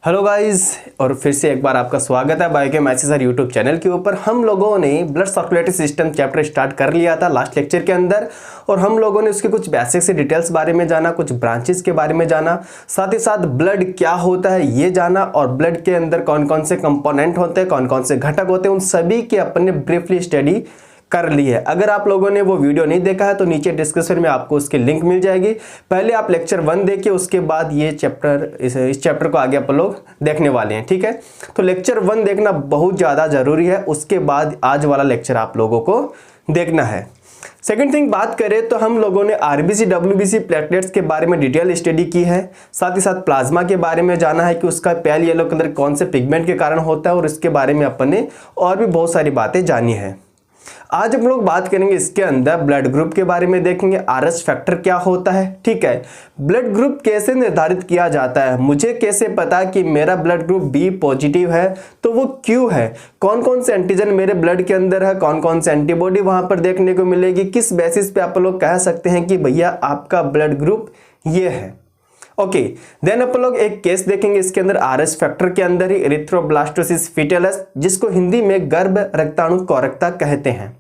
Hello guys, और फिर से एक बार आपका स्वागत है बायोकेमिस्ट्री सर यूट्यूब चैनल के ऊपर। हम लोगों ने blood circulatory system chapter start कर लिया था लास्ट लेक्चर के अंदर, और हम लोगों ने उसके कुछ बेसिक से डिटेल्स बारे में जाना, कुछ ब्रांचेस के बारे में जाना, साथ ही साथ ब्लड क्या होता है ये जाना, और ब्लड के अंदर कौन कौन से कंपोनेंट होते हैं, कौन कौन से घटक होते हैं, उन सभी की अपने ब्रीफली स्टडी कर ली है। अगर आप लोगों ने वो वीडियो नहीं देखा है तो नीचे डिस्क्रिप्शन में आपको उसकी लिंक मिल जाएगी। पहले आप लेक्चर 1 देखिए, उसके बाद ये चैप्टर इस चैप्टर को आगे आप लोग देखने वाले हैं, ठीक है। तो लेक्चर 1 देखना बहुत ज़्यादा ज़रूरी है, उसके बाद आज वाला लेक्चर आप लोगों को देखना है। सेकेंड थिंग बात करें तो हम लोगों ने आरबीसी डब्ल्यूबीसी प्लेटलेट्स के बारे में डिटेल स्टडी की है, साथ ही साथ प्लाज्मा के बारे में जाना है कि उसका पेल येलो कलर कौन से पिगमेंट के कारण होता है, और इसके बारे में अपन ने और भी बहुत सारी बातें जानी है। आज हम लोग बात करेंगे इसके अंदर ब्लड ग्रुप के बारे में, देखेंगे आरएच फैक्टर क्या होता है, ठीक है। ब्लड ग्रुप कैसे निर्धारित किया जाता है, मुझे कैसे पता कि मेरा ब्लड ग्रुप बी पॉजिटिव है तो वो क्यों है, कौन कौन से एंटीजन मेरे ब्लड के अंदर है, कौन कौन से एंटीबॉडी वहां पर देखने को मिलेगी, किस बेसिस पे आप लोग कह सकते हैं कि भैया आपका ब्लड ग्रुप ये है। ओके, देन अपन लोग एक केस देखेंगे इसके अंदर आरएच फैक्टर के अंदर ही, एरिथ्रोब्लास्टोसिस फीटलिस, जिसको हिंदी में गर्भ रक्ताणु कोरकता कहते हैं।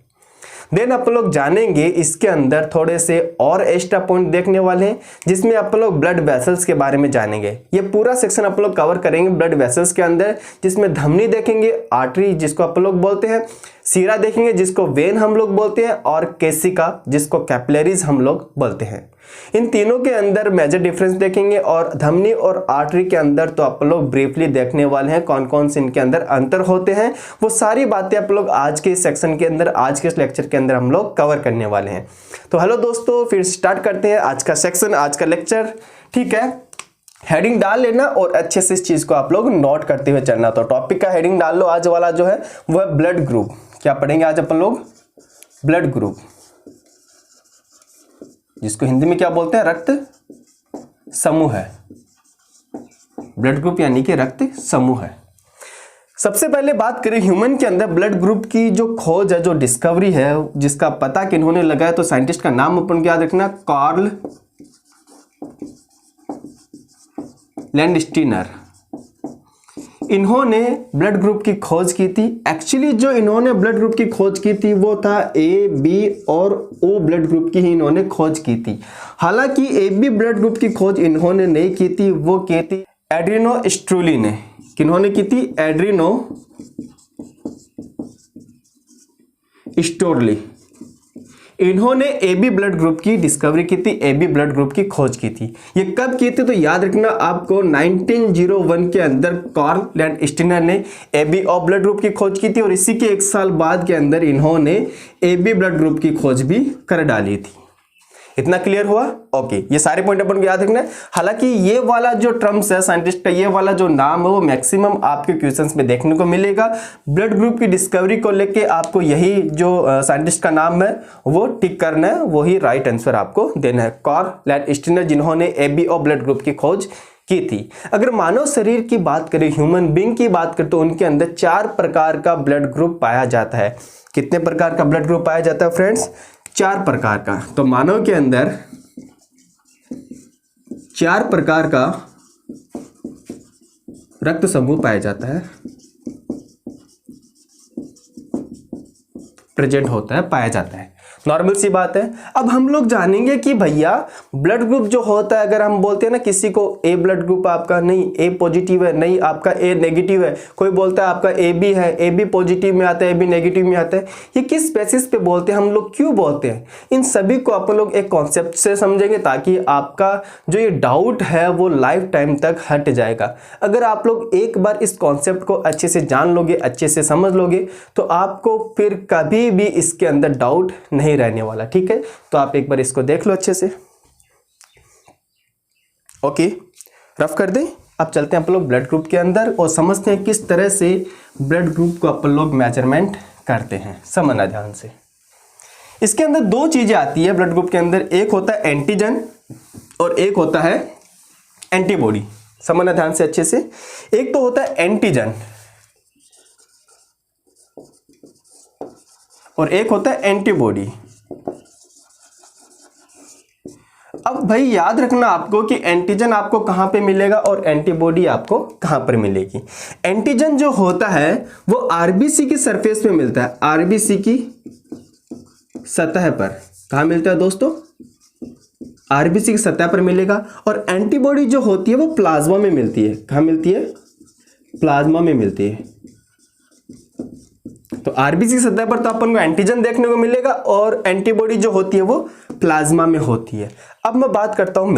देन अपन लोग जानेंगे इसके अंदर थोड़े से और एक्स्ट्रा पॉइंट देखने वाले हैं, जिसमें अपन लोग ब्लड वेसल्स के बारे में जानेंगे। ये पूरा सेक्शन अपन लोग कवर करेंगे ब्लड वेसल्स के अंदर, जिसमें धमनी देखेंगे, आर्टरी जिसको अपन लोग बोलते हैं, सीरा देखेंगे जिसको वेन हम लोग बोलते हैं, और केसिका जिसको कैपिलरीज हम लोग बोलते हैं। इन तीनों के अंदर मेजर डिफरेंस देखेंगे, और धमनी और आर्टरी के अंदर तो आप लोग ब्रीफली देखने वाले हैं कौन कौन से इनके अंदर अंतर होते हैं। वो सारी बातें आप लोग आज के सेक्शन के अंदर, आज के लेक्चर के अंदर हम लोग कवर करने वाले हैं। तो हेलो दोस्तों, फिर स्टार्ट करते हैं आज का सेक्शन, आज का लेक्चर, ठीक है। हेडिंग डाल लेना और अच्छे से इस चीज को आप लोग नोट करते हुए चलना। तो टॉपिक का हेडिंग डाल लो, आज वाला जो है वो है ब्लड ग्रुप। क्या पढ़ेंगे आज अपन लोग? ब्लड ग्रुप, जिसको हिंदी में क्या बोलते हैं? रक्त समूह है। ब्लड ग्रुप यानी कि रक्त समूह है। सबसे पहले बात करें ह्यूमन के अंदर ब्लड ग्रुप की जो खोज है, जो डिस्कवरी है, जिसका पता किन्होंने लगाया, तो साइंटिस्ट का नाम अपन को याद रखना, कार्ल लैंडस्टीनर। इन्होंने ब्लड ग्रुप की खोज की थी। एक्चुअली जो इन्होंने ब्लड ग्रुप की खोज की थी वो था ए, बी और ओ ब्लड ग्रुप की ही इन्होंने खोज की थी। हालांकि ए बी ब्लड ग्रुप की खोज इन्होंने नहीं की थी, वो की थी एड्रिनो स्ट्रूली ने। किन्होंने की थी? एड्रिनो स्टोरली। इन्होंने एबी ब्लड ग्रुप की डिस्कवरी की थी, एबी ब्लड ग्रुप की खोज की थी। ये कब की थी तो याद रखना आपको, 1901 के अंदर कार्ल लैंडस्टीनर ने एबी और ब्लड ग्रुप की खोज की थी, और इसी के 1 साल बाद के अंदर इन्होंने एबी ब्लड ग्रुप की खोज भी कर डाली थी। इतना क्लियर हुआ? ओके, ये सारे पॉइंट अपन को याद रखना है। हालांकि ये वाला जो टर्म्स है साइंटिस्ट का, ये वाला जो नाम है वो मैक्सिमम आपके क्वेश्चंस में देखने को मिलेगा। ब्लड ग्रुप की डिस्कवरी को लेके आपको यही जो साइंटिस्ट का नाम है वो टिक करना है, वही राइट आंसर आपको देना है। कार्ल लैंडस्टीनर, जिन्होंने एबी और ब्लड ग्रुप की खोज की थी। अगर मानव शरीर की बात करें, ह्यूमन बीइंग की बात करें, तो उनके अंदर 4 प्रकार का ब्लड ग्रुप पाया जाता है। कितने प्रकार का ब्लड ग्रुप पाया जाता है फ्रेंड्स? 4 प्रकार का। तो मानव के अंदर 4 प्रकार का रक्त समूह पाया जाता है, प्रेजेंट होता है, पाया जाता है। नॉर्मल सी बात है। अब हम लोग जानेंगे कि भैया ब्लड ग्रुप जो होता है, अगर हम बोलते हैं ना किसी को ए ब्लड ग्रुप आपका नहीं, ए पॉजिटिव है, नहीं आपका ए नेगेटिव है, कोई बोलता है आपका ए बी है, ए बी पॉजिटिव में आता है, ए बी नेगेटिव में आता है, ये किस बेसिस पे बोलते हैं, हम लोग क्यों बोलते हैं, इन सभी को अपन लोग एक कॉन्सेप्ट से समझेंगे, ताकि आपका जो ये डाउट है वो लाइफ टाइम तक हट जाएगा। अगर आप लोग एक बार इस कॉन्सेप्ट को अच्छे से जान लोगे, अच्छे से समझ लोगे, तो आपको फिर कभी भी इसके अंदर डाउट नहीं रहने वाला, ठीक है। तो आप एक बार इसको देख लो अच्छे से। ओके, रफ कर दें। अब चलते हैं अपन लोग ब्लड ग्रुप के अंदर और समझते हैं किस तरह से ब्लड ग्रुप को अपन लोग मेजरमेंट करते हैं। समझना ध्यान से। इसके अंदर 2 चीजें आती है ब्लड ग्रुप के अंदर, एक होता है एंटीजन और एक होता है एंटीबॉडी। समझना ध्यान से अच्छे से। एक तो होता है एंटीजन और एक होता है एंटीबॉडी। अब भाई याद रखना आपको कि एंटीजन आपको कहाँ पे मिलेगा और एंटीबॉडी आपको कहाँ पर मिलेगी। एंटीजन जो होता है वो आरबीसी की सरफेस पे मिलता है, आरबीसी की सतह पर। कहाँ मिलता है दोस्तों? आरबीसी की सतह पर मिलेगा। और एंटीबॉडी जो होती है वो प्लाज्मा में मिलती है। कहाँ मिलती है? प्लाज्मा में मिलती है। तो आरबीसी की सतह पर तो अपन को एंटीजन देखने को मिलेगा और एंटीबॉडी जो होती है वो प्लाज्मा में होती है। अब मैं बात करता हूं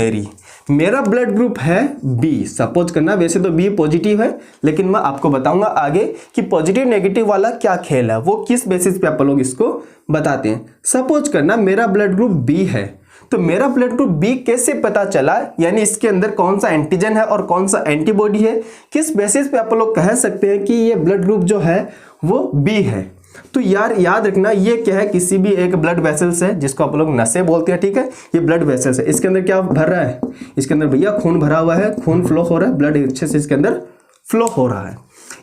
मेरा ब्लड ग्रुप है बी। सपोज करना, वैसे तो बी पॉजिटिव है, लेकिन मैं आपको बताऊंगा आगे कि पॉजिटिव नेगेटिव वाला क्या खेल है, वो किस बेसिस पे आप लोग इसको बताते हैं। सपोज करना मेरा ब्लड ग्रुप बी है, तो मेरा ब्लड ग्रुप बी कैसे पता चला, यानी इसके अंदर कौन सा एंटीजन है और कौन सा एंटीबॉडी है, किस बेसिस पे आप लोग कह सकते हैं कि ये ब्लड ग्रुप जो है वो बी है। तो यार याद रखना, ये क्या है? किसी भी एक ब्लड वेसल्स है जिसको आप लोग नसें बोलते हैं, ठीक है। ये ब्लड वेसल्स है, इसके अंदर क्या भर रहा है? इसके अंदर भैया खून भरा हुआ है, खून फ्लो हो रहा है, ब्लड अच्छे से इसके अंदर फ्लो हो रहा है।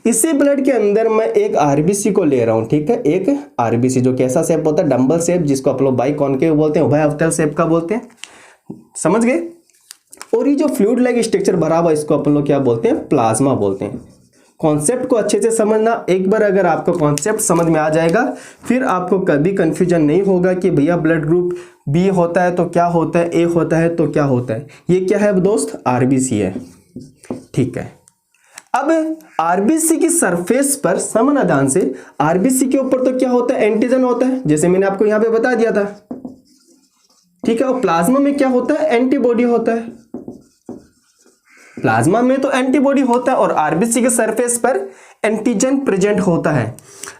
इसी ब्लड के अंदर मैं एक आरबीसी को ले रहा हूं, ठीक है। एक आरबीसी जो कैसा शेप होता है? डंबल शेप, जिसको आप लोग बाइकॉन्केव बोलते हैं, उभयअवतल शेप का बोलते हैं, समझ गए। और ये जो फ्लूइड लाइक स्ट्रक्चर भरा हुआ, इसको अपन लोग क्या बोलते हैं? प्लाज्मा बोलते हैं। कॉन्सेप्ट को अच्छे से समझना, एक बार अगर आपको कॉन्सेप्ट समझ में आ जाएगा फिर आपको कभी कंफ्यूजन नहीं होगा कि भैया ब्लड ग्रुप बी होता है तो क्या होता है, ए होता है तो क्या होता है। ये क्या है दोस्त? आरबीसी है, ठीक है। अब आरबीसी की सरफेस पर समझना ध्यान से, आरबीसी के ऊपर तो क्या होता है? एंटीजन होता है, जैसे मैंने आपको यहां पे बता दिया था, ठीक है। और प्लाज्मा में क्या होता है? एंटीबॉडी होता है। प्लाज्मा में तो एंटीबॉडी होता है और आरबीसी के सरफेस पर एंटीजन प्रेजेंट होता है।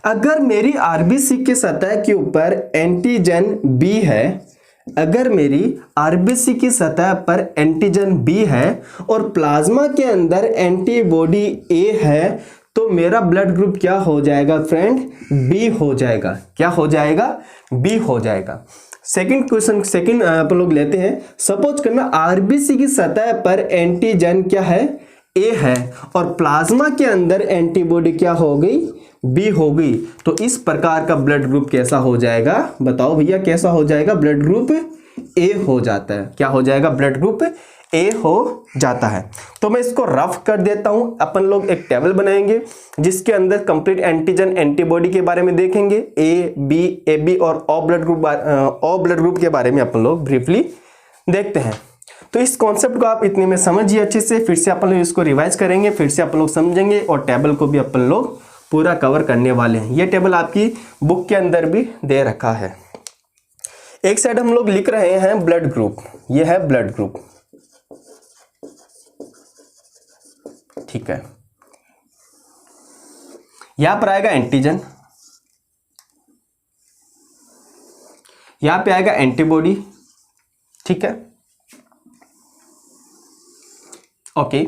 अगर मेरी आरबीसी के सतह के ऊपर एंटीजन बी है, अगर मेरी आरबीसी की सतह पर एंटीजन बी है और प्लाज्मा के अंदर एंटीबॉडी ए है, तो मेरा ब्लड ग्रुप क्या हो जाएगा फ्रेंड? बी हो जाएगा। क्या हो जाएगा? बी हो जाएगा। सेकंड क्वेश्चन अपन लोग लेते हैं। सपोज करना आरबीसी की सतह पर एंटीजन क्या है? ए है, और प्लाज्मा के अंदर एंटीबॉडी क्या हो गई? बी हो गई। तो इस प्रकार का ब्लड ग्रुप कैसा हो जाएगा? बताओ भैया कैसा हो जाएगा? ब्लड ग्रुप ए हो जाता है। क्या हो जाएगा? ब्लड ग्रुप ए हो जाता है। तो मैं इसको रफ कर देता हूं। अपन लोग एक टेबल बनाएंगे जिसके अंदर कंप्लीट एंटीजन एंटीबॉडी के बारे में देखेंगे, ए बी और ओ ब्लड ग्रुप के बारे में अपन लोग ब्रीफली देखते हैं। तो इस कॉन्सेप्ट को आप इतने में समझिए अच्छे से, फिर से अपन लोग इसको रिवाइज करेंगे, फिर से अपन लोग समझेंगे और टेबल को भी अपन लोग पूरा कवर करने वाले हैं। ये टेबल आपकी बुक के अंदर भी दे रखा है। एक साइड हम लोग लिख रहे हैं ब्लड ग्रुप, ये है ब्लड ग्रुप, ठीक है। यहां पर आएगा एंटीजन, यहां पे आएगा एंटीबॉडी, ठीक है, ओके।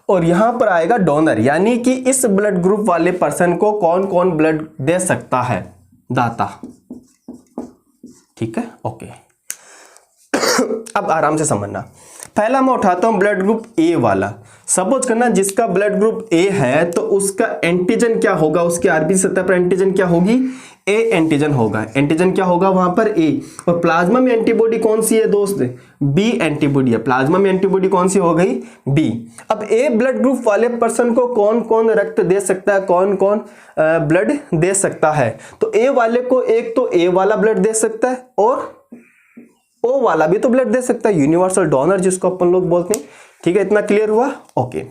और यहां पर आएगा डोनर, यानी कि इस ब्लड ग्रुप वाले पर्सन को कौन कौन ब्लड दे सकता है? दाता, ठीक है, ओके। अब आराम से समझना। पहला मैं उठाता हूं ब्लड ग्रुप ए वाला। सपोज करना जिसका ब्लड ग्रुप ए है तो उसका एंटीजन क्या होगा? उसके आरबीसी सतह पर एंटीजन क्या होगी? ए एंटीजन होगा। एंटीजन क्या होगा वहां पर? ए। और प्लाज्मा में एंटीबॉडी कौन सी है दोस्त? बी एंटीबॉडी है। प्लाज्मा में एंटीबॉडी कौन सी हो गई? बी। अब ए ब्लड ग्रुप वाले पर्सन को कौन कौन रक्त दे सकता है, कौन कौन ब्लड दे सकता है? तो ए वाले को एक तो ए वाला ब्लड दे सकता है और ओ वाला भी तो ब्लड दे सकता है, यूनिवर्सल डोनर जिसको अपन लोग बोलते हैं, ठीक है। इतना क्लियर हुआ? ओके।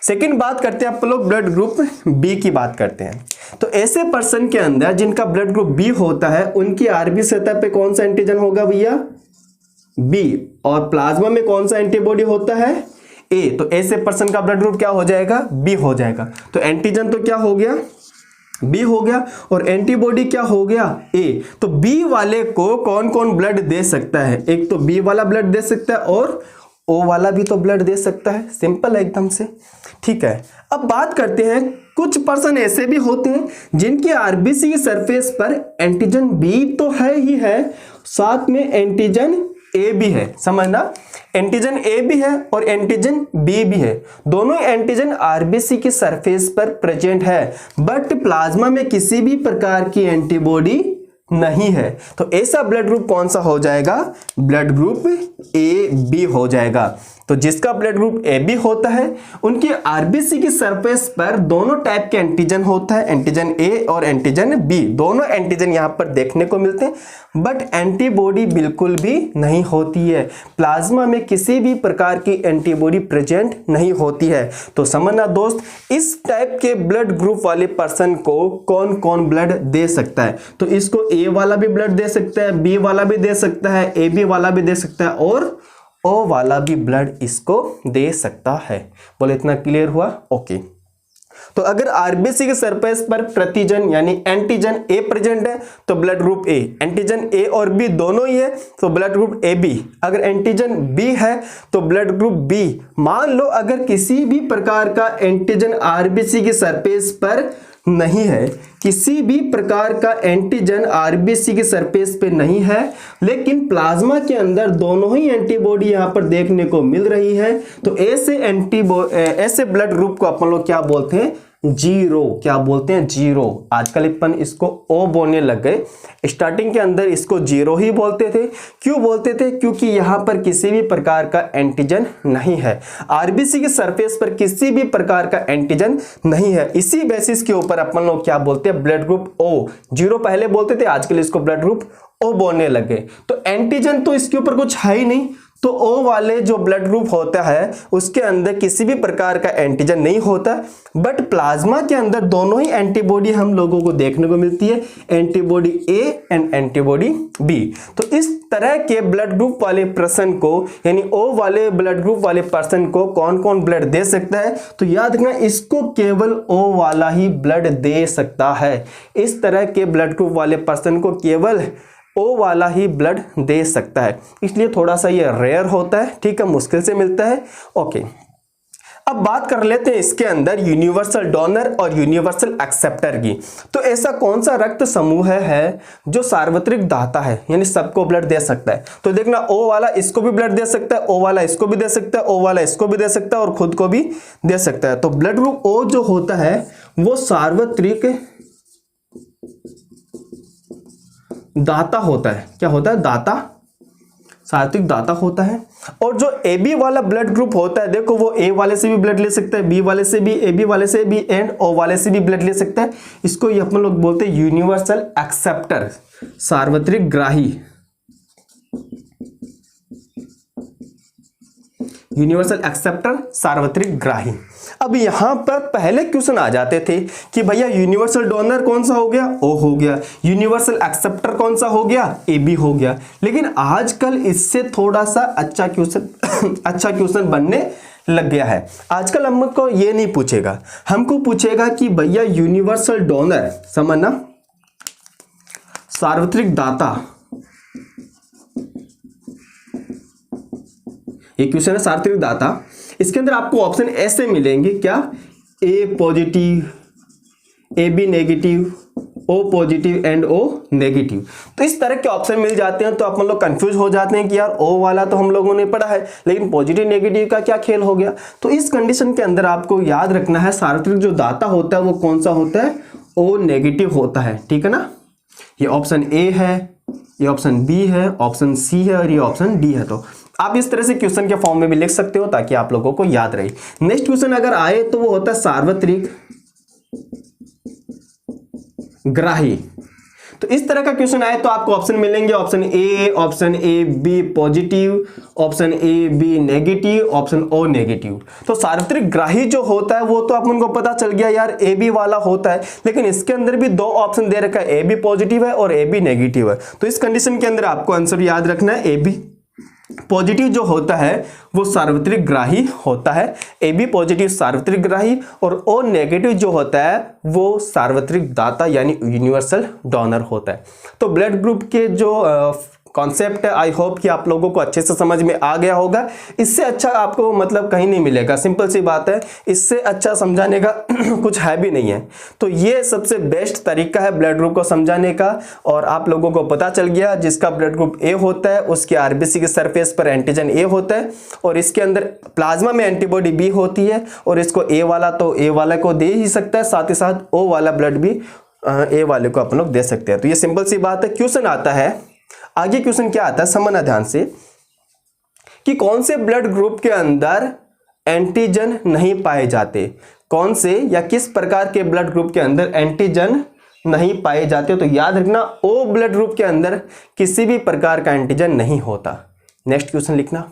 सेकंड बात करते हैं अपन लोग ब्लड ग्रुप बी की बात करते हैं। तो ऐसे पर्सन के अंदर जिनका ब्लड ग्रुप बी होता है उनकी आरबीसी सतह पे कौन सा एंटीजन होगा भैया? बी। और प्लाज्मा में कौन सा एंटीबॉडी होता है? ए। तो ऐसे पर्सन का ब्लड ग्रुप क्या हो जाएगा? बी हो जाएगा। तो एंटीजन तो क्या हो गया? बी हो गया। और एंटीबॉडी क्या हो गया? ए। तो बी वाले को कौन कौन ब्लड दे सकता है? एक तो बी वाला ब्लड दे सकता है और ओ वाला भी तो ब्लड दे सकता है। सिंपल है एकदम से, ठीक है। अब बात करते हैं, कुछ पर्सन ऐसे भी होते हैं जिनकी आरबीसी की सरफेस पर एंटीजन बी तो है ही है, साथ में एंटीजन ए भी है। समझना, एंटीजन ए भी है और एंटीजन बी भी है। दोनों एंटीजन आरबीसी की सरफेस पर प्रेजेंट है, बट प्लाज्मा में किसी भी प्रकार की एंटीबॉडी नहीं है। तो ऐसा ब्लड ग्रुप कौन सा हो जाएगा? ब्लड ग्रुप ए बी हो जाएगा। तो जिसका ब्लड ग्रुप ए बी होता है उनके आरबीसी की सरफेस पर दोनों टाइप के एंटीजन होता है, एंटीजन ए और एंटीजन बी। दोनों एंटीजन यहां पर देखने को मिलते हैं, बट एंटीबॉडी बिल्कुल भी नहीं होती है। प्लाज्मा में किसी भी प्रकार की एंटीबॉडी प्रेजेंट नहीं होती है। तो समझना दोस्त, इस टाइप के ब्लड ग्रुप वाले पर्सन को कौन कौन ब्लड दे सकता है? तो इसको ए वाला भी ब्लड दे सकता है, बी वाला भी दे सकता है, ए बी वाला भी दे सकता है और ओ वाला भी ब्लड इसको दे सकता है। बोले इतना क्लियर हुआ? ओके। तो अगर आरबीसी के सरफेस पर प्रतिजन यानी एंटीजन ए प्रेजेंट है तो ब्लड ग्रुप ए, एंटीजन ए और बी दोनों ही है तो ब्लड ग्रुप ए बी। अगर एंटीजन बी है तो ब्लड ग्रुप बी। मान लो अगर किसी भी प्रकार का एंटीजन आरबीसी के सरफेस पर नहीं है, किसी भी प्रकार का एंटीजन आरबीसी के सरफेस पे नहीं है, लेकिन प्लाज्मा के अंदर दोनों ही एंटीबॉडी यहां पर देखने को मिल रही है, तो ऐसे ब्लड ग्रुप को अपन लोग क्या बोलते हैं? जीरो। क्या बोलते हैं? जीरो। आजकल अपन इसको ओ बोलने लग गए, स्टार्टिंग के अंदर इसको जीरो ही बोलते थे। क्यों बोलते थे? क्योंकि यहां पर किसी भी प्रकार का एंटीजन नहीं है, आरबीसी के सरफेस पर किसी भी प्रकार का एंटीजन नहीं है। इसी बेसिस के ऊपर अपन लोग क्या बोलते हैं? Blood group O. जीरो पहले बोलते थे, आजकल इसको ब्लड ग्रुप ओ बोलने लगे। तो एंटीजन तो इसके ऊपर कुछ है ही नहीं, तो ओ वाले जो ब्लड ग्रुप होता है उसके अंदर किसी भी प्रकार का एंटीजन नहीं होता, बट प्लाज्मा के अंदर दोनों ही एंटीबॉडी हम लोगों को देखने को मिलती है, antibody A and antibody B. तो इस तरह के ब्लड ग्रुप वाले पर्सन को यानी ओ वाले ब्लड ग्रुप वाले पर्सन को कौन कौन ब्लड दे सकता है? तो याद रखना, इसको केवल ओ वाला ही ब्लड दे सकता है। इस तरह के ब्लड ग्रुप वाले पर्सन को केवल ओ वाला ही ब्लड दे सकता है, इसलिए थोड़ा सा ये रेयर होता है, ठीक है, मुश्किल से मिलता है। ओके, अब बात कर लेते हैं इसके अंदर यूनिवर्सल डोनर और यूनिवर्सल एक्सेप्टर की। तो ऐसा कौन सा रक्त समूह है जो सार्वत्रिक दाता है यानी सबको ब्लड दे सकता है? तो देखना, ओ वाला इसको भी ब्लड दे सकता है, ओ वाला इसको भी दे सकता है, ओ वाला इसको भी दे सकता है और खुद को भी दे सकता है। तो ब्लड ग्रुप ओ जो होता है वो सार्वत्रिक दाता होता है। क्या होता है? दाता, सार्वत्रिक दाता होता है। और जो ए बी वाला ब्लड ग्रुप होता है, देखो वो ए वाले से भी ब्लड ले सकता है, बी वाले से भी, ए बी वाले से भी एंड ओ वाले से भी ब्लड ले सकता है। इसको ये अपन लोग बोलते हैं यूनिवर्सल एक्सेप्टर, सार्वत्रिक ग्राही। यूनिवर्सल एक्सेप्टर, सार्वत्रिक ग्राही। अब यहां पर पहले क्वेश्चन आ जाते थे कि भैया यूनिवर्सल डोनर कौन सा हो गया? ओ हो गया। यूनिवर्सल एक्सेप्टर कौन सा हो गया? ए बी हो गया। लेकिन आजकल इससे थोड़ा सा अच्छा क्वेश्चन बनने लग गया है। आजकल हमको ये नहीं पूछेगा, हमको पूछेगा कि भैया यूनिवर्सल डोनर, समझना, सार्वत्रिक दाता, ये क्वेश्चन है सार्वत्रिक दाता। इसके अंदर आपको ऑप्शन ऐसे मिलेंगे, क्या? A positive, A B negative, O positive and O negative. तो इस तरह के ऑप्शन मिल जाते हैं तो अपन लोग कंफ्यूज हो जाते हैं कि यार ओ वाला तो हम लोगों ने पढ़ा है, लेकिन पॉजिटिव नेगेटिव का क्या खेल हो गया? तो इस कंडीशन के अंदर आपको याद रखना है सार्वत्रिक जो दाता होता है वो कौन सा होता है? ओ नेगेटिव होता है, ठीक है ना। ये ऑप्शन ए है, ये ऑप्शन बी है, ऑप्शन सी है और ये ऑप्शन डी है। तो आप इस तरह से क्वेश्चन के फॉर्म में भी लिख सकते हो ताकि आप लोगों को याद रहे। नेक्स्ट क्वेश्चन अगर आए तो वो होता है सार्वत्रिक ग्राही। तो इस तरह का क्वेश्चन आए तो आपको ऑप्शन मिलेंगे, option A B positive, option A B negative, option O negative. तो सार्वत्रिक ग्राही जो होता है वो तो अपन को पता चल गया यार ए बी वाला होता है, लेकिन इसके अंदर भी दो ऑप्शन दे रखा है, ए बी पॉजिटिव है और ए बी नेगेटिव है। तो इस कंडीशन के अंदर आपको आंसर याद रखना है, ए बी पॉजिटिव जो होता है वो सार्वत्रिक ग्राही होता है, ए बी पॉजिटिव सार्वत्रिक ग्राही, और ओ नेगेटिव जो होता है वो सार्वत्रिक दाता यानी यूनिवर्सल डोनर होता है। तो ब्लड ग्रुप के जो कॉन्सेप्ट है, आई होप कि आप लोगों को अच्छे से समझ में आ गया होगा। इससे अच्छा आपको मतलब कहीं नहीं मिलेगा, सिंपल सी बात है, इससे अच्छा समझाने का कुछ है भी नहीं है। तो ये सबसे बेस्ट तरीका है ब्लड ग्रुप को समझाने का। और आप लोगों को पता चल गया जिसका ब्लड ग्रुप ए होता है उसके आरबीसी के सरफेस पर एंटीजन ए होता है और इसके अंदर प्लाज्मा में एंटीबॉडी बी होती है, और इसको ए वाला तो ए वाला को दे ही सकता है, साथ ही साथ ओ वाला ब्लड भी ए वाले को अपन लोग दे सकते हैं। तो ये सिंपल सी बात है। क्वेश्चन आता है आगे, क्वेश्चन क्या आता है समझना ध्यान से, कि कौन से ब्लड ग्रुप के अंदर एंटीजन नहीं पाए जाते, कौन से या किस प्रकार के ब्लड ग्रुप के अंदर एंटीजन नहीं पाए जाते। तो याद रखना ओ ब्लड ग्रुप के अंदर किसी भी प्रकार का एंटीजन नहीं होता। नेक्स्ट क्वेश्चन लिखना,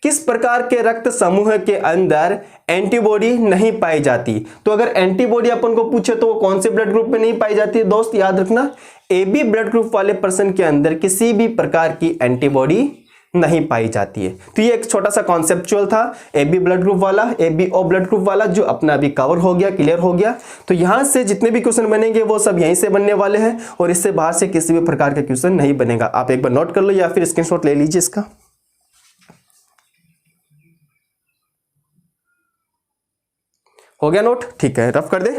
किस प्रकार के रक्त समूह के अंदर एंटीबॉडी नहीं पाई जाती। तो अगर एंटीबॉडी अपन को पूछे तो वो कौन से ब्लड ग्रुप में नहीं पाई जाती है दोस्त, याद रखना ए बी ब्लड ग्रुप वाले पर्सन के अंदर किसी भी प्रकार की एंटीबॉडी नहीं पाई जाती है। तो ये एक छोटा सा कॉन्सेप्चुअल था, ए बी ब्लड ग्रुप वाला, A B O blood group वाला, जो अपना अभी कवर हो गया, क्लियर हो गया। तो यहां से जितने भी क्वेश्चन बनेंगे वो सब यहीं से बनने वाले हैं और इससे बाहर से किसी भी प्रकार का क्वेश्चन नहीं बनेगा। आप एक बार नोट कर लो या फिर स्क्रीनशॉट ले लीजिए इसका। हो गया नोट, ठीक है, रफ कर दे।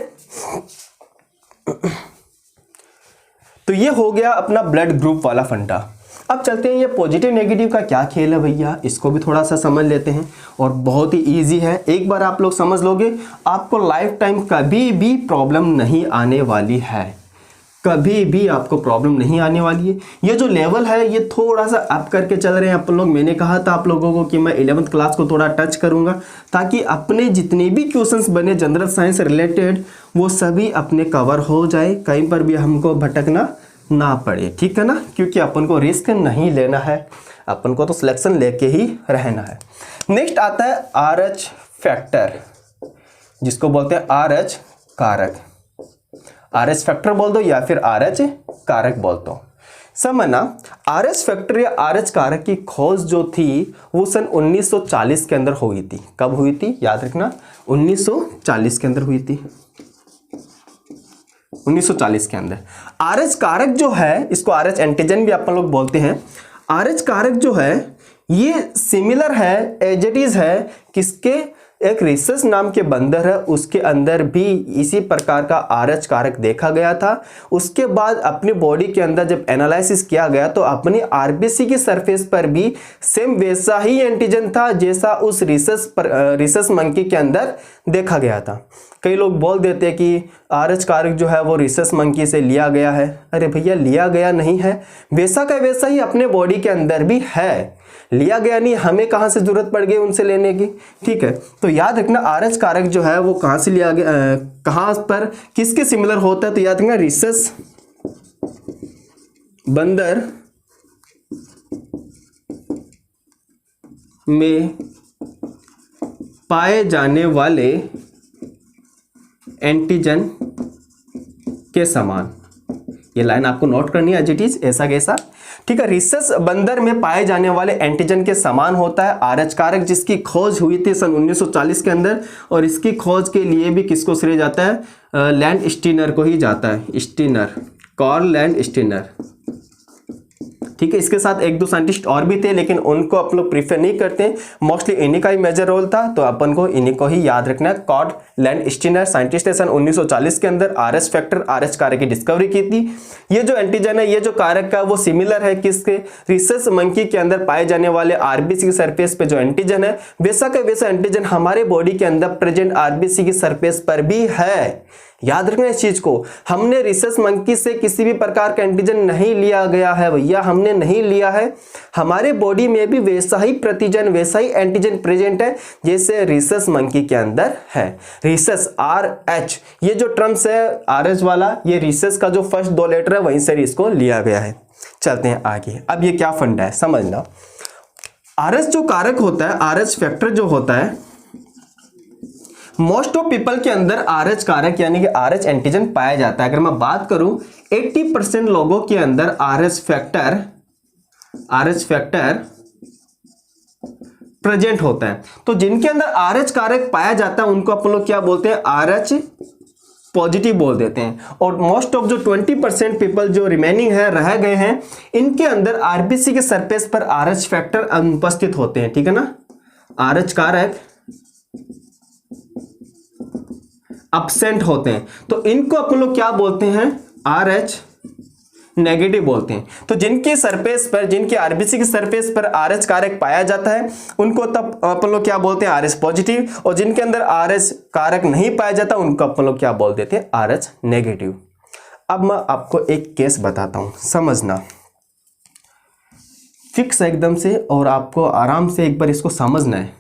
तो ये हो गया अपना ब्लड ग्रुप वाला फंडा। अब चलते हैं ये पॉजिटिव नेगेटिव का क्या खेल है भैया, इसको भी थोड़ा सा समझ लेते हैं और बहुत ही इजी है। एक बार आप लोग समझ लोगे आपको लाइफ टाइम कभी भी प्रॉब्लम नहीं आने वाली है, कभी भी आपको प्रॉब्लम नहीं आने वाली है। ये जो लेवल है ये थोड़ा सा अप करके चल रहे हैं अपन लोग। मैंने कहा था आप लोगों को कि मैं 11th क्लास को थोड़ा टच करूंगा ताकि अपने जितने भी क्वेश्चंस बने जनरल साइंस से रिलेटेड वो सभी अपने कवर हो जाए, कहीं पर भी हमको भटकना ना पड़े, ठीक है ना, क्योंकि अपन को रिस्क नहीं लेना है, अपन को तो सिलेक्शन लेके ही रहना है। नेक्स्ट आता है RH फैक्टर, जिसको बोलते हैं RH कारक। RH फैक्टर बोल दो या फिर RH कारक बोल दो। समझना RH फैक्टर या RH कारक की खोज जो थी वो सन 1940 के अंदर हुई थी। कब हुई थी याद रखना, 1940 के अंदर हुई थी, 1940 के अंदर। RH कारक जो है इसको RH एंटीजन भी अपन लोग बोलते हैं। RH कारक जो है ये सिमिलर है, एज इट इज है किसके, एक रिसस नाम के बंदर है उसके अंदर भी इसी प्रकार का RH कारक देखा गया था। उसके बाद अपनी बॉडी के अंदर जब एनालिसिस किया गया तो अपनी RBC की सरफेस पर भी सेम वैसा ही एंटीजन था जैसा उस रिसस मंकी के अंदर देखा गया था। कई लोग बोल देते हैं कि RH कारक जो है वो रिसस मंकी से लिया गया है। अरे भैया लिया गया नहीं है, वैसा का वैसा ही अपने बॉडी के अंदर भी है, लिया गया नहीं, हमें कहां से जरूरत पड़ गई उनसे लेने की, ठीक है। तो याद रखना RH कारक जो है वो कहां से लिया गया, कहां पर किसके सिमिलर होता है, तो याद रखना रिसस बंदर में पाए जाने वाले एंटीजन के समान। ये लाइन आपको नोट करनी है, एज इट इज, ऐसा कैसा, ठीक है। रिसस बंदर में पाए जाने वाले एंटीजन के समान होता है RH कारक, जिसकी खोज हुई थी सन 1940 के अंदर और इसकी खोज के लिए भी किसको श्रेय जाता है, लैंड स्टीनर को ही जाता है, स्टीनर, कार्ल लैंड स्टीनर, ठीक है। इसके साथ एक दो साइंटिस्ट और भी थे लेकिन उनको अपन लोग प्रीफर नहीं करते, मोस्टली इन्हीं का ही मेजर रोल था, तो अपन को इन्हीं को ही याद रखना है। कार्ल लैंड स्टीनर साइंटिस्ट है, सन 1940 के अंदर RH फैक्टर RH कारक की डिस्कवरी की थी। ये जो एंटीजन है, ये जो कारक का वो सिमिलर है किसके, रिसस मंकी के अंदर पाए जाने वाले RBC की सरफेस पे जो एंटीजन है वैसा का वैसा एंटीजन हमारे बॉडी के अंदर प्रेजेंट RBC की सरफेस पर भी है। याद रखना इस चीज को, हमने रिसस मंकी से किसी भी प्रकार का एंटीजन नहीं लिया गया है भैया, हमने नहीं लिया है। हमारे बॉडी में भी वैसा ही प्रतिजन, वैसा ही एंटीजन प्रेजेंट है जैसे रिसस मंकी के अंदर है। रिसस RH, ये जो टर्म्स है RH वाला, ये रिसस का जो फर्स्ट दो लेटर है वहीं से इसको लिया गया है। चलते हैं आगे। अब ये क्या फंडा है समझना। RH जो कारक होता है, RH फैक्टर जो होता है, मोस्ट ऑफ पीपल के अंदर RH कारक यानी कि RH एंटीजन पाया जाता है। अगर मैं बात करूं 80% लोगों के अंदर RH फैक्टर प्रेजेंट होता है। तो जिनके अंदर RH कारक पाया जाता है उनको अपन लोग क्या बोलते हैं, RH पॉजिटिव बोल देते हैं। और मोस्ट ऑफ जो 20% पीपल जो रिमेनिंग है, रह गए हैं, इनके अंदर RBC के सरफेस पर RH फैक्टर अनुपस्थित होते हैं, ठीक है ना। RH कारक एब्सेंट होते हैं, तो इनको अपन लोग क्या बोलते हैं, RH नेगेटिव बोलते हैं। तो जिनके सरफेस पर, जिनके RBC की सरफेस पर RH कारक पाया जाता है उनको तब अपन लोग क्या बोलते हैं, RH पॉजिटिव, और जिनके अंदर RH कारक नहीं पाया जाता उनको अपन लोग क्या बोल देते हैं, RH नेगेटिव। अब मैं आपको एक केस बताता हूँ, समझना फिक्स एकदम से, और आपको आराम से एक बार इसको समझना है।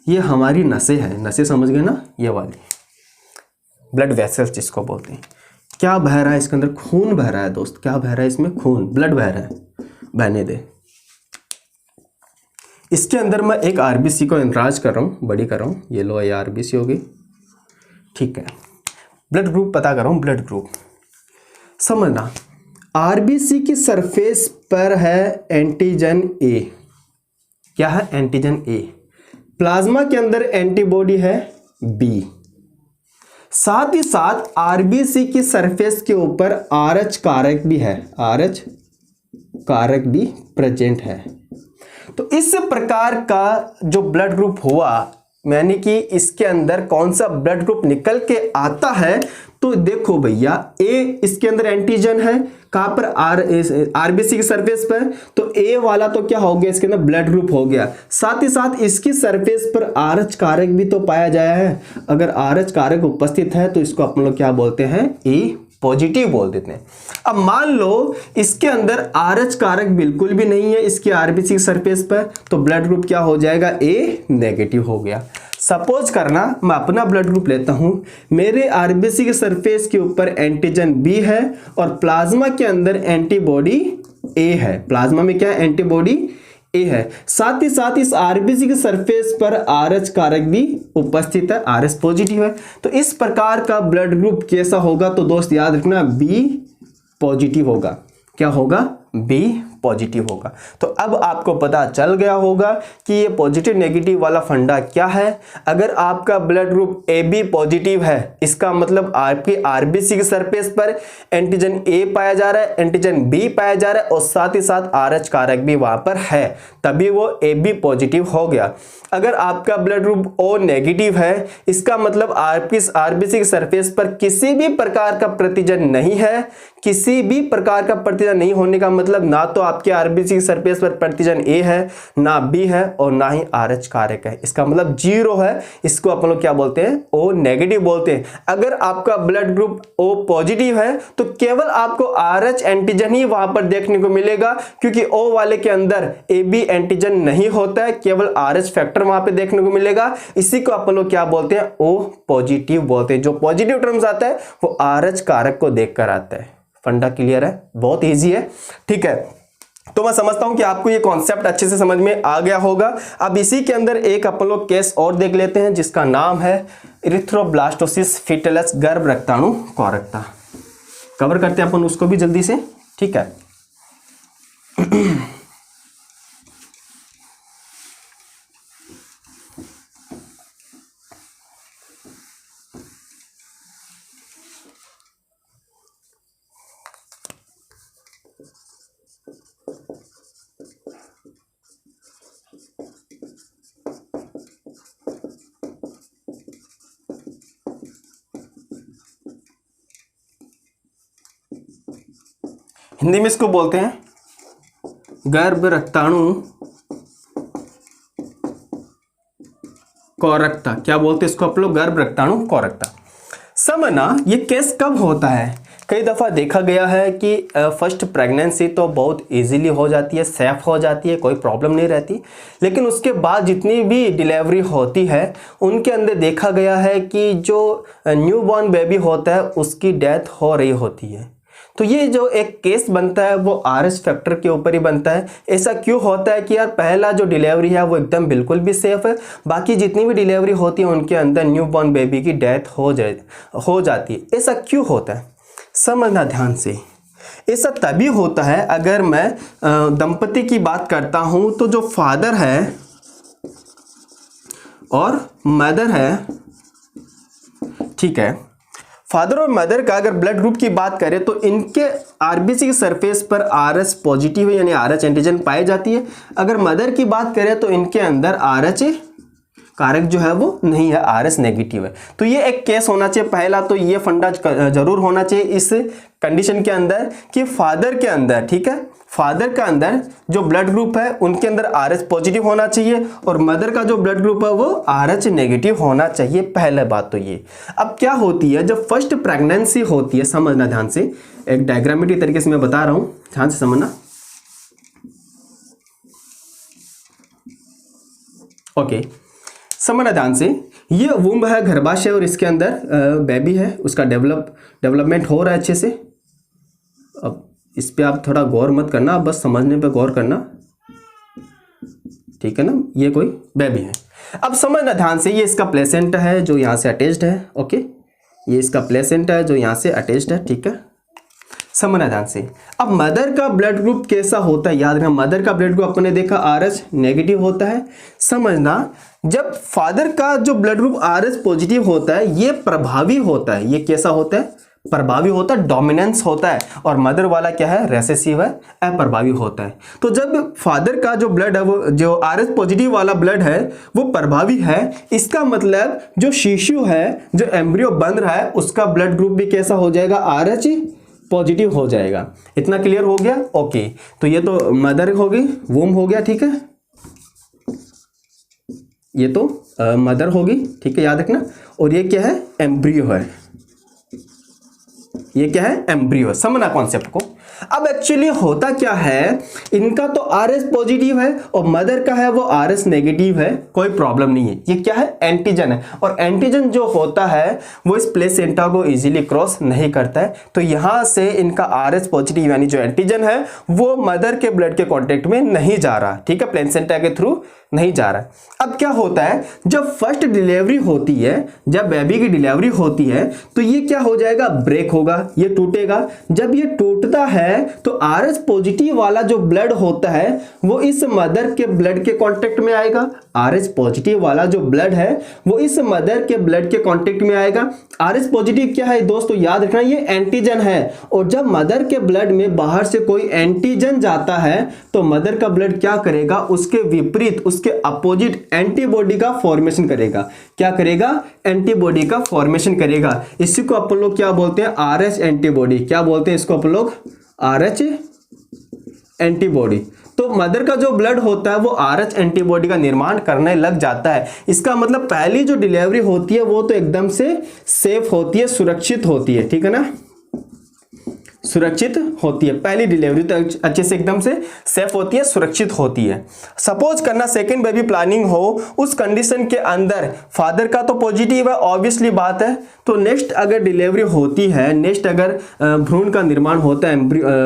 ये हमारी नसें हैं, नसें समझ गए ना, ये वाली ब्लड वेसल्स जिसको बोलते हैं। क्या बह रहा है इसके अंदर? खून बह रहा है दोस्त। क्या बह रहा है इसमें? खून, ब्लड बह रहा है, बहने दे। इसके अंदर मैं एक आरबीसी को इंट्राज कर रहा हूँ, बड़ी कर रहा हूँ, ये लो ये आरबीसी होगी, ठीक है। ब्लड ग्रुप पता कर रहा हूँ, ब्लड ग्रुप समझना। आरबीसी की सरफेस पर है एंटीजन ए। क्या है? एंटीजन ए। प्लाज्मा के अंदर एंटीबॉडी है बी। साथ ही साथ आरबीसी की सरफेस के ऊपर आरएच कारक भी है, आरएच कारक भी प्रेजेंट है। तो इस प्रकार का जो ब्लड ग्रुप हुआ, यानी कि इसके अंदर कौन सा ब्लड ग्रुप निकल के आता है, तो देखो भैया ए इसके अंदर एंटीजन है, कहां पर? आरबीसी की सरफेस पर, तो ए वाला तो क्या हो गया, इसके अंदर ब्लड ग्रुप हो गया। साथ ही साथ इसकी सरफेस पर आरएच कारक भी तो पाया जाया है। अगर आरएच कारक उपस्थित है तो इसको अपन लोग क्या बोलते हैं? ए पॉजिटिव बोल देते हैं। अब मान लो इसके अंदर आरएच कारक बिल्कुल भी नहीं है इसकी आरबीसी की सरफेस पर, तो ब्लड ग्रुप क्या हो जाएगा? ए नेगेटिव हो गया। सपोज करना मैं अपना ब्लड ग्रुप लेता हूं, मेरे आरबीसी के सरफेस के ऊपर एंटीजन बी है और प्लाज्मा के अंदर एंटीबॉडी ए है। प्लाज्मा में क्या है? एंटीबॉडी ए है। साथ ही साथ इस आरबीसी के सरफेस पर आरएच कारक भी उपस्थित है, आरएच पॉजिटिव है। तो इस प्रकार का ब्लड ग्रुप कैसा होगा? तो दोस्त याद रखना, बी पॉजिटिव होगा। क्या होगा? बी पॉजिटिव होगा। तो अब आपको पता चल गया होगा कि ये पॉजिटिव नेगेटिव वाला फंडा क्या है। अगर आपका blood group A B positive है, इसका मतलब आपकी आरबीसी के सरफेस पर एंटीजन ए पाया जा रहा है, एंटीजन बी पाया जा रहा है और साथ ही साथ आरएच कारक भी वहां पर है, तभी वो ए बी पॉजिटिव हो गया। अगर आपका ब्लड ग्रुप ओ नेगेटिव है, इसका मतलब आपकी आरबीसी के सरफेस पर किसी भी प्रकार का प्रतिजन नहीं है। किसी भी प्रकार का प्रतिजन नहीं होने का मतलब ना तो आपके आरबीसी की सरफेस पर प्रतिजन ए है, ना बी है और ना ही आरएच कारक है। इसका मतलब जीरो है। इसको अपन लोग क्या बोलते हैं? ओ नेगेटिव बोलते हैं। अगर आपका ब्लड ग्रुप ओ पॉजिटिव है तो केवल आपको आरएच एंटीजन ही वहां पर देखने को मिलेगा, क्योंकि ओ वाले के अंदर ए बी एंटीजन नहीं होता है, केवल आरएच फैक्टर वहां पे देखने को मिलेगा। इसी को अपन लोग क्या बोलते हैं? ओ पॉजिटिव बोलते हैं। जो पॉजिटिव टर्म्स आता है वो आरएच कारक को देखकर आता है। फंडा क्लियर है? बहुत इजी है, ठीक है। तो मैं समझता हूं कि आपको ये कॉन्सेप्ट अच्छे से समझ में आ गया होगा। अब इसी के अंदर एक अपन लोग केस और देख लेते हैं जिसका नाम है इरिथ्रोब्लास्टोसिस फीटलस गर्भ रक्ताणु कोरकता। कवर करते हैं अपन उसको भी जल्दी से, ठीक है। हिंदी में इसको बोलते हैं गर्भ रक्ताणु कोरकता। क्या बोलते हैं इसको आप लोग? गर्भ रक्ताणु कोरकता। समझना ये केस कब होता है? कई दफ़ा देखा गया है कि फर्स्ट प्रेगनेंसी तो बहुत इजीली हो जाती है, सेफ हो जाती है, कोई प्रॉब्लम नहीं रहती। लेकिन उसके बाद जितनी भी डिलीवरी होती है उनके अंदर देखा गया है कि जो न्यूबॉर्न बेबी होता है उसकी डेथ हो रही होती है। तो ये जो एक केस बनता है वो आरएच फैक्टर के ऊपर ही बनता है। ऐसा क्यों होता है कि यार पहला जो डिलीवरी है वो एकदम बिल्कुल भी सेफ है, बाकी जितनी भी डिलीवरी होती है उनके अंदर न्यूबॉर्न बेबी की डेथ हो जाती है। ऐसा क्यों होता है? समझना ध्यान से। ऐसा तभी होता है अगर मैं दंपति की बात करता हूं तो जो फादर है और मदर है, ठीक है, फादर और मदर का अगर ब्लड ग्रुप की बात करें तो इनके आरबीसी की सरफेस पर आरएच पॉजिटिव है, यानी आरएच एंटीजन पाई जाती है। अगर मदर की बात करें तो इनके अंदर आरएच कारक जो है वो नहीं है, आरएच नेगेटिव है। तो ये एक केस होना चाहिए। पहला तो ये फंडा जरूर होना चाहिए इस कंडीशन के अंदर कि फादर के अंदर, ठीक है, फादर का अंदर जो ब्लड ग्रुप है उनके अंदर RH पॉजिटिव होना चाहिए और मदर का जो ब्लड ग्रुप है वो RH नेगेटिव होना चाहिए। पहले बात तो ये। अब क्या होती है जब फर्स्ट प्रेगनेंसी होती है, समझना ध्यान से, एक डायग्रामेटिक तरीके से मैं बता रहा हूं, ध्यान से समझना। ओके, समझना ध्यान से। ये वुम्ब है, गर्भाशय, और इसके अंदर बेबी है, उसका डेवलपमेंट हो रहा है अच्छे से। अब इस पे आप थोड़ा गौर मत करना, आप बस समझने पे गौर करना, ठीक है ना। ये कोई बेबी है। अब समझना ध्यान से, ये इसका प्लेसेंटा है जो यहाँ से अटैच्ड है। ओके, ये इसका प्लेसेंटा है जो यहाँ से अटैच्ड है, ठीक है। समझना ध्यान से। अब मदर का ब्लड ग्रुप कैसा होता है, याद रखना, मदर का ब्लड ग्रुप अपने देखा RH नेगेटिव होता है। समझना, जब फादर का जो ब्लड ग्रुप RH पॉजिटिव होता है ये प्रभावी होता है। ये कैसा होता है? प्रभावी होता है, डोमिनेंस होता है। और मदर वाला क्या है? रेसेसिव है, अप्रभावी होता है। तो जब फादर का जो ब्लड है, वो जो RH पॉजिटिव वाला ब्लड है वो प्रभावी है, इसका मतलब जो शिशु है, जो एम्ब्रियो बन रहा है, उसका ब्लड ग्रुप भी कैसा हो जाएगा? RH पॉजिटिव हो जाएगा। इतना क्लियर हो गया? ओके, तो ये तो मदर हो गई, वूम हो गया, ठीक है। ये तो मदर होगी, ठीक है, याद रखना। और ये क्या है? एम्ब्रियो है। ये क्या है? एम्ब्रियो। समझना कॉन्सेप्ट को। अब एक्चुअली होता क्या है, इनका तो RH पॉजिटिव है और मदर का है वो RH नेगेटिव है, कोई प्रॉब्लम नहीं है। ये क्या है? एंटीजन है। और एंटीजन जो होता है वो इस प्लेसेंटा को इजीली क्रॉस नहीं करता है। तो यहां से इनका RH पॉजिटिव यानी जो एंटीजन है वो मदर के ब्लड के कॉन्टेक्ट में नहीं जा रहा, ठीक है, प्लेसेंटा के थ्रू नहीं जा रहा है। अब क्या होता है, जब फर्स्ट डिलीवरी होती है, जब बेबी की डिलीवरी होती है, तो ये क्या हो जाएगा? ब्रेक होगा, ये टूटेगा। जब ये टूटता है तो RH पॉजिटिव वाला जो ब्लड होता है वो इस मदर के ब्लड के कांटेक्ट में आएगा। RH पॉजिटिव वाला जो ब्लड है वो इस मदर के ब्लड के कांटेक्ट में आएगा। RH पॉजिटिव क्या है दोस्तों? याद रखना, ये एंटीजन है। और जब मदर के ब्लड में बाहर से कोई एंटीजन जाता है तो मदर का ब्लड क्या करेगा? उसके विपरीत, उसके अपोजिट एंटीबॉडी का फॉर्मेशन करेगा। क्या करेगा? एंटीबॉडी का फॉर्मेशन करेगा। इसी को अपन लोग क्या बोलते हैं? RH antibody. क्या बोलते हैं इसको अपन लोग? RH antibody. तो मदर का जो ब्लड होता है वो RH एंटीबॉडी का निर्माण करने लग जाता है। इसका मतलब पहली जो डिलीवरी होती है वो तो एकदम से सेफ होती है, सुरक्षित होती है, ठीक है ना, सुरक्षित होती है। पहली डिलीवरी तो अच्छे से एकदम से सेफ होती है, सुरक्षित होती है। सपोज करना सेकंड बेबी प्लानिंग हो, उस कंडीशन के अंदर फादर का तो पॉजिटिव है, ऑब्वियसली बात है। तो नेक्स्ट अगर डिलीवरी होती है, नेक्स्ट अगर भ्रूण का निर्माण होता है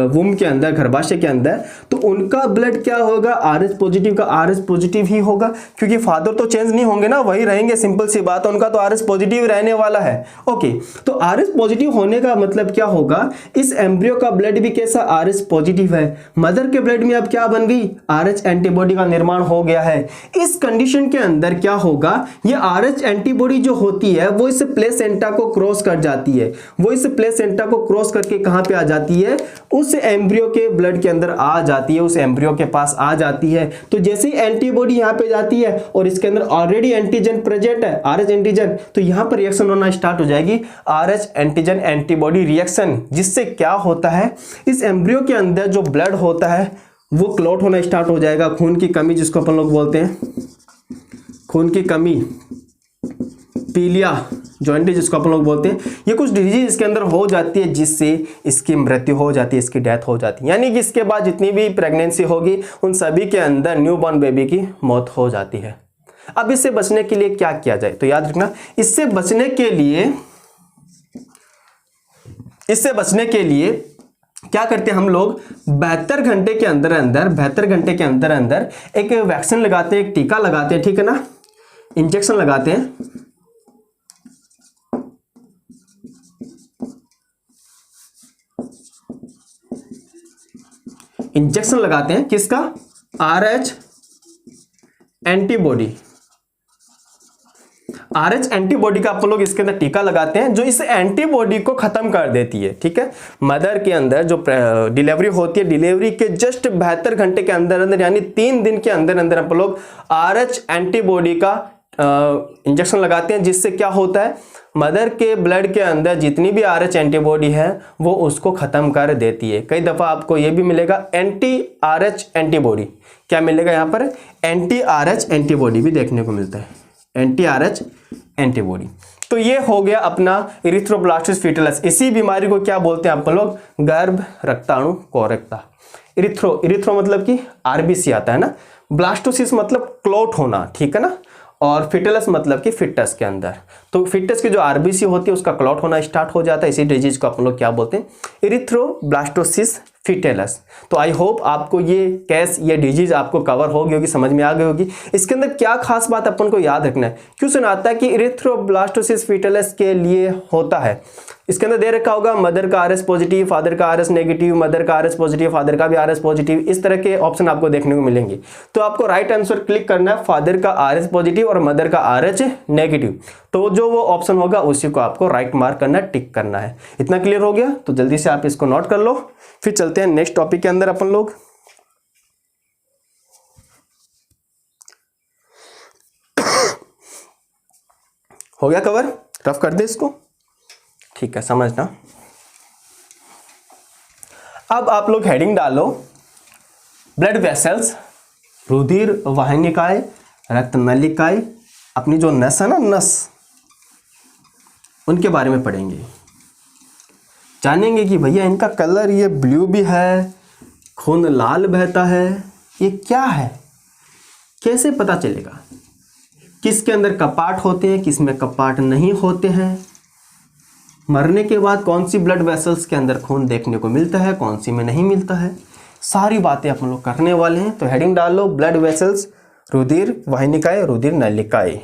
वुम के अंदर, गर्भाशय के अंदर, तो उनका ब्लड क्या होगा? RH पॉजिटिव का RH पॉजिटिव ही होगा, क्योंकि फादर तो चेंज नहीं होंगे ना, वही रहेंगे, सिंपल सी बात है, उनका तो RH पॉजिटिव रहने वाला है। ओके, तो RH पॉजिटिव होने का मतलब क्या होगा? इस एम्ब्रियो का ब्लड भी कैसा? RH पॉजिटिव है। मदर के ब्लड में अब क्या बन गई? RH एंटीबॉडी का निर्माण हो गया है। इस कंडीशन के अंदर क्या होगा? ये RH एंटीबॉडी जो होती है वो इस प्लेसेंटा को क्रॉस कर जाती है। वो इस प्लेसेंटा को क्रॉस करके कहां पे आ जाती है? उस एम्ब्रियो के ब्लड के अंदर आ जाती है, उस एम्ब्रियो के पास आ जाती है। तो जैसे ही एंटीबॉडी यहां पे जाती है और इसके अंदर ऑलरेडी एंटीजन प्रेजेंट है, RH एंटीजन, तो यहां पर रिएक्शन होना स्टार्ट हो जाएगी, RH एंटीजन एंटीबॉडी रिएक्शन, जिससे क्या होता है? इस एम्ब्रियो के अंदर जो ब्लड होता है वो क्लॉट होना स्टार्ट हो जाएगा। खून की कमी जिसको अपन लोग बोलते हैं, खून की कमी, पीलिया जॉइंटी जिसको अपन लोग बोलते हैं, ये कुछ डिजीज इसके अंदर हो जाती है जिससे इसकी मृत्यु हो जाती है, इसकी डेथ हो जाती है। यानी कि इसके बाद जितनी भी प्रेगनेंसी होगी उन सभी के अंदर न्यूबॉर्न बेबी की मौत हो जाती है। अब इससे बचने के लिए क्या किया जाए? तो याद रखना, इससे बचने के लिए क्या करते हैं हम लोग? 72 घंटे के अंदर अंदर एक वैक्सीन लगाते हैं, एक टीका लगाते हैं, ठीक है ना, इंजेक्शन लगाते हैं। इंजेक्शन लगाते हैं किसका? RH antibody. RH एंटीबॉडी का आप लोग इसके अंदर टीका लगाते हैं जो इस एंटीबॉडी को खत्म कर देती है, ठीक है। मदर के अंदर जो डिलीवरी होती है, डिलीवरी के जस्ट 72 घंटे के अंदर यानी 3 दिन के अंदर आप लोग RH एंटीबॉडी का इंजेक्शन लगाते हैं, जिससे क्या होता है, मदर के ब्लड के अंदर जितनी भी RH एंटीबॉडी है वो उसको ख़त्म कर देती है। कई दफ़ा आपको ये भी मिलेगा एंटी RH एंटीबॉडी, क्या मिलेगा यहाँ पर, एंटी RH एंटीबॉडी भी देखने को मिलता है, एंटी RH एंटीबॉडी। तो ये हो गया अपना इरिथ्रोब्लास्टोसिस फीटलिस। इसी बीमारी को क्या बोलते हैं आप लोग, गर्भ रक्ताणु कोरकता। इरिथ्रो मतलब कि RBC आता है ना, ब्लास्टोसिस मतलब क्लॉट होना, ठीक है ना, और फिटलस मतलब कि फिटस के अंदर, तो फिटस की जो RBC होती है उसका क्लॉट होना स्टार्ट हो जाता है। इसी डिजीज को अपन लोग क्या बोलते हैं, इरिथ्रोब्लास्टोसिस फिटेलस। तो आई होप आपको ये केस, ये डिजीज आपको कवर हो गई होगी, समझ में आ गई होगी। इसके अंदर क्या खास बात अपन को याद रखना है, क्यों सुनाता है कि इरिथ्रोब्लास्टोसिस फिटेलस के लिए होता है। इसके अंदर दे रखा होगा मदर का RS पॉजिटिव, फादर का RS नेगेटिव, मदर का RS पॉजिटिव, फादर का भी RS पॉजिटिव, इस तरह के ऑप्शन आपको देखने को मिलेंगे। तो आपको राइट आंसर क्लिक करना है, फादर का RS पॉजिटिव और मदर का RH नेगेटिव। तो जो वो ऑप्शन होगा उसी को आपको राइट मार्क करना है, टिक करना है। इतना क्लियर हो गया, तो जल्दी से आप इसको नोट कर लो। फिर चलते हैं नेक्स्ट टॉपिक के अंदर अपन लोग। हो गया कवर, रफ कर दे इसको, ठीक है, समझना। अब आप लोग हेडिंग डालो, ब्लड वेसल्स, रुधिर वाहिनिकाएं, रक्त नलिकाएं, अपनी जो नस है ना, नस, उनके बारे में पढ़ेंगे। जानेंगे कि भैया इनका कलर ये ब्लू भी है, खून लाल बहता है, ये क्या है, कैसे पता चलेगा, किसके अंदर कपाट होते हैं, किस में कपाट नहीं होते हैं, मरने के बाद कौन सी ब्लड वेसल्स के अंदर खून देखने को मिलता है, कौन सी में नहीं मिलता है, सारी बातें अपन लोग करने वाले हैं। तो हेडिंग डाल लो, ब्लड वेसल्स, रुधिर वाहिनिकाएं, रुधिर नलिकाएं।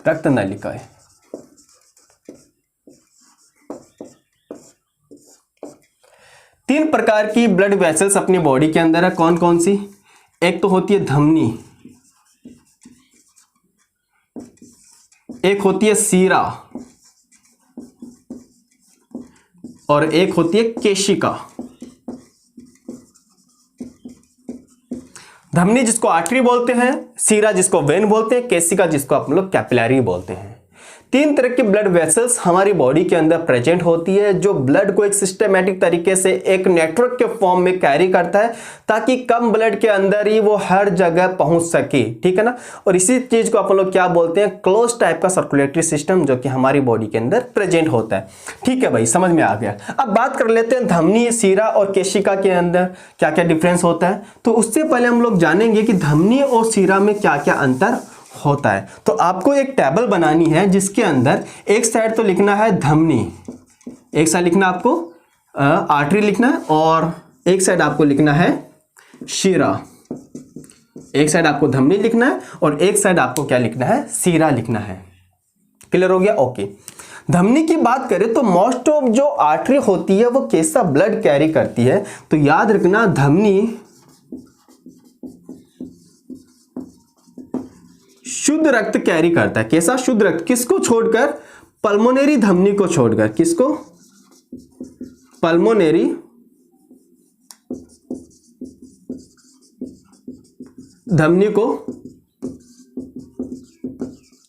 रक्त नलिकाएं, तीन प्रकार की ब्लड वेसल्स अपनी बॉडी के अंदर है। कौन कौन सी, एक तो होती है धमनी, एक होती है सीरा और एक होती है केशिका। धमनी जिसको आर्टरी बोलते हैं, सीरा जिसको वेन बोलते हैं, केशिका जिसको आप लोग कैपिलरी बोलते हैं। तीन तरह की ब्लड वेसल्स हमारी बॉडी के अंदर प्रेजेंट होती है, जो ब्लड को एक सिस्टमैटिक तरीके से एक नेटवर्क के फॉर्म में कैरी करता है, ताकि कम ब्लड के अंदर ही वो हर जगह पहुंच सके, ठीक है ना। और इसी चीज को अपन लोग क्या बोलते हैं, क्लोज टाइप का सर्कुलेटरी सिस्टम, जो कि हमारी बॉडी के अंदर प्रेजेंट होता है। ठीक है भाई, समझ में आ गया। अब बात कर लेते हैं धमनी, सीरा और केशिका के अंदर क्या क्या डिफरेंस होता है। तो उससे पहले हम लोग जानेंगे कि धमनी और सीरा में क्या क्या अंतर होता है। तो आपको एक टेबल बनानी है, जिसके अंदर एक साइड तो लिखना है धमनी, एक साइड लिखना आपको आर्टरी लिखना है, और एक साइड आपको लिखना है शीरा। एक साइड आपको धमनी लिखना है और एक साइड आपको क्या लिखना है, सीरा लिखना है। क्लियर हो गया, ओके। धमनी की बात करें तो मोस्ट ऑफ जो आर्टरी होती है वो कैसा ब्लड कैरी करती है, तो याद रखना धमनी शुद्ध रक्त कैरी करता है। कैसा शुद्ध रक्त, किसको छोड़कर, पल्मोनरी धमनी को छोड़कर, किसको, पल्मोनरी धमनी को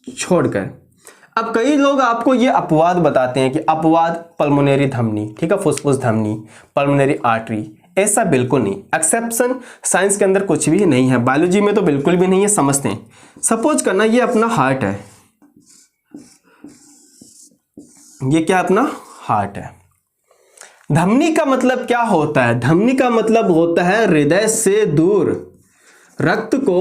छोड़कर। अब कई लोग आपको ये अपवाद बताते हैं कि अपवाद पल्मोनरी धमनी, ठीक है, फुसफुस धमनी, पल्मोनरी आर्टरी, ऐसा बिल्कुल नहीं। एक्सेप्शन साइंस के अंदर कुछ भी नहीं है, बायोलॉजी में तो बिल्कुल भी नहीं है, समझते हैं। सपोज करना ये अपना हार्ट है, ये क्या अपना हार्ट है। धमनी का मतलब क्या होता है, धमनी का मतलब होता है हृदय से दूर रक्त को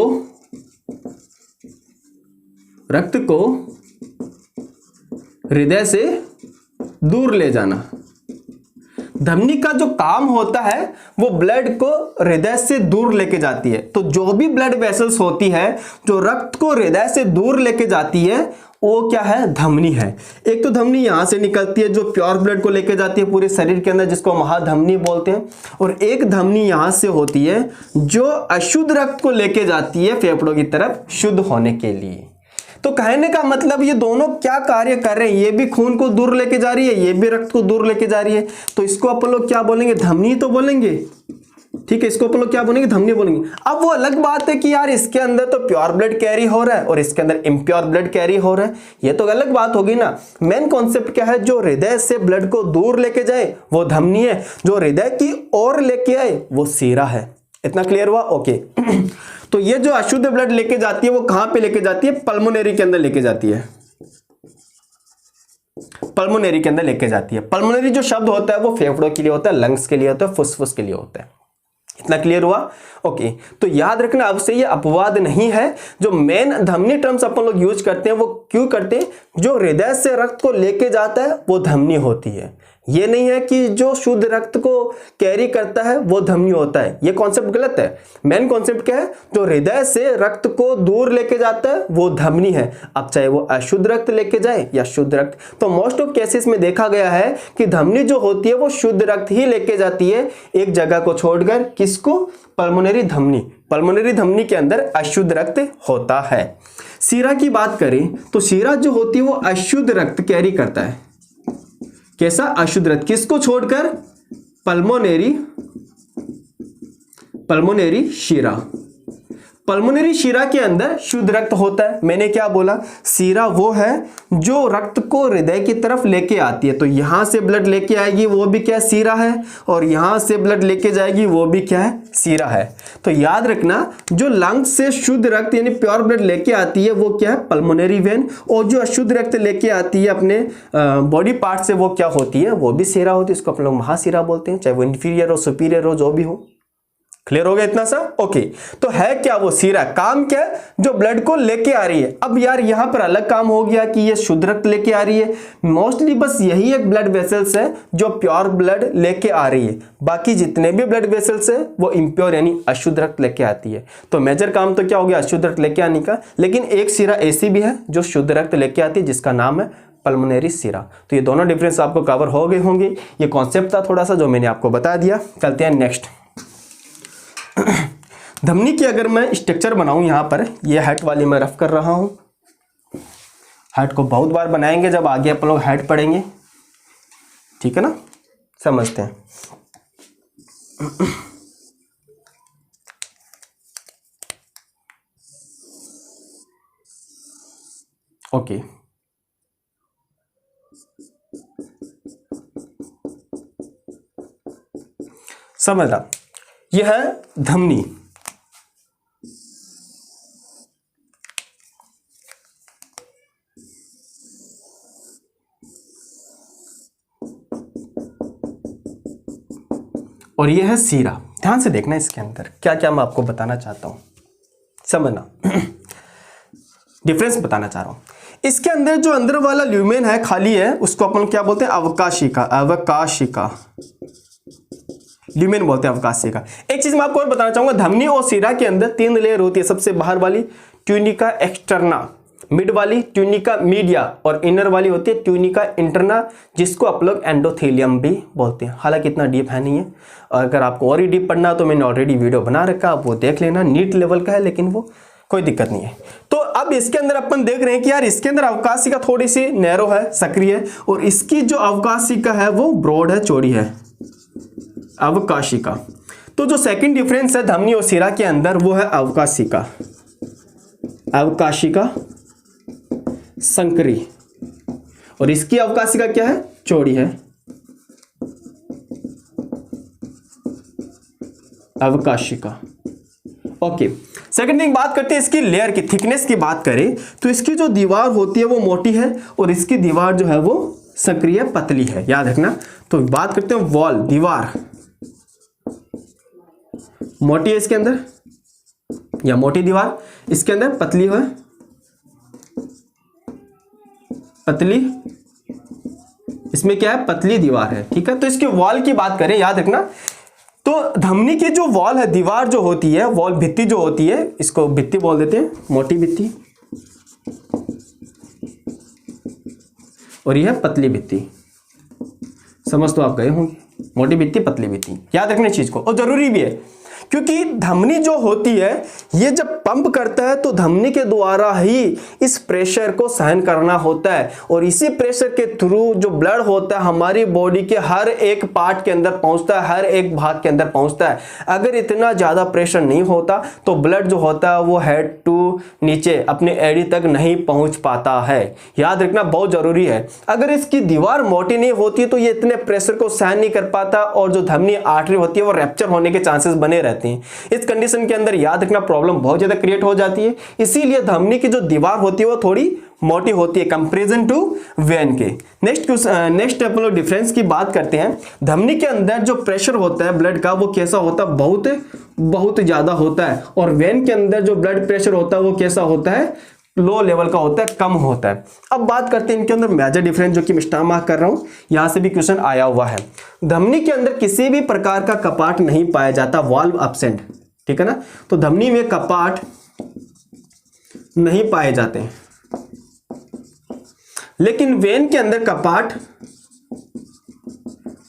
हृदय से दूर ले जाना। धमनी का जो काम होता है वो ब्लड को हृदय से दूर लेके जाती है। तो जो भी ब्लड वेसल्स होती है जो रक्त को हृदय से दूर लेके जाती है वो क्या है, धमनी है। एक तो धमनी यहां से निकलती है जो प्योर ब्लड को लेके जाती है पूरे शरीर के अंदर, जिसको महाधमनी बोलते हैं, और एक धमनी यहां से होती है जो अशुद्ध रक्त को लेके जाती है फेफड़ों की तरफ शुद्ध होने के लिए। तो कहने का मतलब ये दोनों क्या कार्य कर रहे हैं, ये भी खून को दूर लेके जा रही है, ये भी रक्त को दूर लेके जा रही है। तो इसको अपन लोग क्या बोलेंगे, धमनी तो बोलेंगे, ठीक है, इसको अपन लोग क्या बोलेंगे, धमनी बोलेंगे। अब वो अलग बात है कि यार इसके अंदर तो प्योर ब्लड कैरी हो रहा है और इसके अंदर इम्प्योर ब्लड कैरी हो रहा है, ये तो अलग बात होगी ना। मेन कॉन्सेप्ट क्या है, जो हृदय से ब्लड को दूर लेके जाए वो धमनी है, जो हृदय की ओर लेके आए वो सीरा है। इतना क्लियर हुआ? ओके। तो ये जो अशुद्ध ब्लड लेके जाती है वो कहां पे लेके जाती है, पल्मोनरी के अंदर लेके जाती है, पल्मोनरी के अंदर लेके जाती है। पल्मोनरी जो शब्द होता है वो फेफड़ों के लिए होता है, लंग्स के लिए होता है, फुसफुस के लिए होता है। इतना क्लियर हुआ? ओके। तो याद रखना, अब से ये अपवाद नहीं है। जो मेन धमनी टर्म्स अपन लोग यूज करते हैं वो क्यों करते हैं, जो हृदय से रक्त को लेके जाता है वो धमनी होती है। ये नहीं है कि जो शुद्ध रक्त को कैरी करता है वो धमनी होता है, ये कॉन्सेप्ट गलत है। मेन कॉन्सेप्ट क्या है, जो हृदय से रक्त को दूर लेके जाता है वो धमनी है। अब चाहे वो अशुद्ध रक्त लेके जाए या शुद्ध रक्त, तो मोस्ट ऑफ केसेस में देखा गया है कि धमनी जो होती है वो शुद्ध रक्त ही लेके जाती है, एक जगह को छोड़कर। किसको? पल्मोनरी धमनी। पल्मोनरी धमनी के अंदर अशुद्ध रक्त होता है। सीरा की बात करें तो सीरा जो होती है वो अशुद्ध रक्त कैरी करता है। कैसा? अशुद्ध रक्त। किसको छोड़कर? पल्मोनरी शीरा। पल्मोनरी शीरा के अंदर शुद्ध रक्त होता है। मैंने क्या बोला, सीरा वो है जो रक्त को हृदय की तरफ लेके आती है। तो यहां से ब्लड लेके आएगी वो भी क्या, सीरा है, और यहां से ब्लड लेके जाएगी वो भी क्या है, सीरा है। तो याद रखना, जो लंग्स से शुद्ध रक्त यानी प्योर ब्लड लेके आती है वो क्या है, पल्मोनरी वेन, और जो अशुद्ध रक्त लेके आती है अपने बॉडी पार्ट से वो क्या होती है, वो भी सीरा होती है। इसको अपन लोग महासीरा बोलते हैं, चाहे वो इंफीरियर हो, सुपीरियर हो, जो भी हो। क्लियर हो गया इतना सा? ओके। तो है क्या वो सीरा, काम क्या है, जो ब्लड को लेके आ रही है। अब यार यहां पर अलग काम हो गया कि ये शुद्ध रक्त लेके आ रही है। मोस्टली बस यही एक ब्लड वेसल्स है जो प्योर ब्लड लेके आ रही है, बाकी जितने भी ब्लड वेसल्स है वो इम्प्योर यानी अशुद्ध रक्त लेके आती है। तो मेजर काम तो क्या हो गया, अशुद्ध रक्त लेके आने का। लेकिन एक सीरा ऐसी भी है जो शुद्ध रक्त लेके आती है, जिसका नाम है पल्मोनरी सीरा। तो ये दोनों डिफरेंस आपको कवर हो गए होंगे। ये कॉन्सेप्ट था थोड़ा सा जो मैंने आपको बता दिया। चलते हैं नेक्स्ट। धमनी की अगर मैं स्ट्रक्चर बनाऊं, यहां पर ये हेड वाली मैं रफ कर रहा हूं। हेड को बहुत बार बनाएंगे, जब आगे अपन लोग हेड पढ़ेंगे, ठीक है ना, समझते हैं। ओके। समझना, यह है धमनी। और यह है सीरा। ध्यान से देखना इसके अंदर क्या क्या मैं आपको बताना चाहता हूं, समझना। डिफरेंस बताना चाह रहा हूं। इसके अंदर जो अंदर वाला ल्यूमेन है, खाली है, उसको अपन क्या बोलते हैं, अवकाशिका। अवकाशिका ल्यूमेन बोलते हैं, अवकाशिका। एक चीज मैं आपको और बताना चाहूंगा, धमनी और सीरा के अंदर 3 लेयर होती है। सबसे बाहर वाली ट्यूनिका एक्सटर्ना, मिड वाली ट्यूनिका मीडिया, और इनर वाली होती है ट्यूनिका इंटरना, जिसको आप लोग एंडोथेलियम भी बोलते हैं। हालांकि इतना डीप है नहीं है, और अगर आपको और ही डीप पढ़ना तो मैंने ऑलरेडी वीडियो बना रखा, आप वो देख लेना। नीट लेवल का है लेकिन वो कोई दिक्कत नहीं है। तो अब इसके अंदर अपन देख रहे हैं कि यार इसके अंदर अवकाशिका थोड़ी सी नैरो है, सक्रिय है, और इसकी जो अवकाशिका है वो ब्रॉड है, चौड़ी है, अवकाशिका। तो जो सेकंड डिफरेंस है धमनी और सीरा के अंदर वो है अवकाशिका। अवकाशिका संकरी, और इसकी अवकाशिका क्या है, चौड़ी है, अवकाशिका। ओके। सेकंड थिंग बात करते हैं इसकी लेयर की, थिकनेस की बात करें तो इसकी जो दीवार होती है वो मोटी है, और इसकी दीवार जो है वो सक्रिय पतली है। याद रखना। तो बात करते हैं वॉल, दीवार मोटी है इसके अंदर, या मोटी दीवार, इसके अंदर पतली है, पतली, इसमें क्या है, पतली दीवार है, ठीक है। तो इसके वॉल की बात करें, याद रखना, तो धमनी की जो वॉल है, दीवार जो होती है, वॉल भित्ति जो होती है, इसको भित्ति बोल देते हैं, मोटी भित्ति, और यह है पतली भित्ति। समझ तो आप गए होंगे, मोटी भित्ति, पतली भित्ति, याद रखने चीज को। और जरूरी भी है, क्योंकि धमनी जो होती है ये जब पंप करता है तो धमनी के द्वारा ही इस प्रेशर को सहन करना होता है, और इसी प्रेशर के थ्रू जो ब्लड होता है हमारी बॉडी के हर एक पार्ट के अंदर पहुंचता है, हर एक भाग के अंदर पहुंचता है। अगर इतना ज्यादा प्रेशर नहीं होता तो ब्लड जो होता है वो हेड टू नीचे अपने एड़ी तक नहीं पहुंच पाता है। याद रखना बहुत जरूरी है। अगर इसकी दीवार मोटी नहीं होती तो ये इतने प्रेशर को सहन नहीं कर पाता और जो धमनी आर्टरी होती है वो रैप्चर होने के चांसेस बने रहते हैं। इस कंडीशन के अंदर याद रखना प्रॉब्लम बहुत ज्यादा क्रिएट हो जाती है। इसीलिए धमनी की जो दीवार होती है वो थोड़ी मोटी होती है कंपैरिजन टू वेन के। नेक्स्ट अपन लोग डिफरेंस की बात करते हैं। धमनी के अंदर जो प्रेशर होता है ब्लड का वो कैसा होता है, बहुत ज्यादा होता है, और वेन के अंदर जो ब्लड प्रेशर होता है वो कैसा होता है, लो लेवल का होता है, कम होता है। अब बात करते हैं इनके अंदर मेजर डिफरेंस, जो कि मैं स्टार मार्क कर रहा हूं, यहां से भी क्वेश्चन आया हुआ है। धमनी के अंदर किसी भी प्रकार का कपाट नहीं पाया जाता, वाल्व एब्सेंट, ठीक है ना। तो धमनी में कपाट नहीं पाए जाते हैं, लेकिन वेन के अंदर कपाट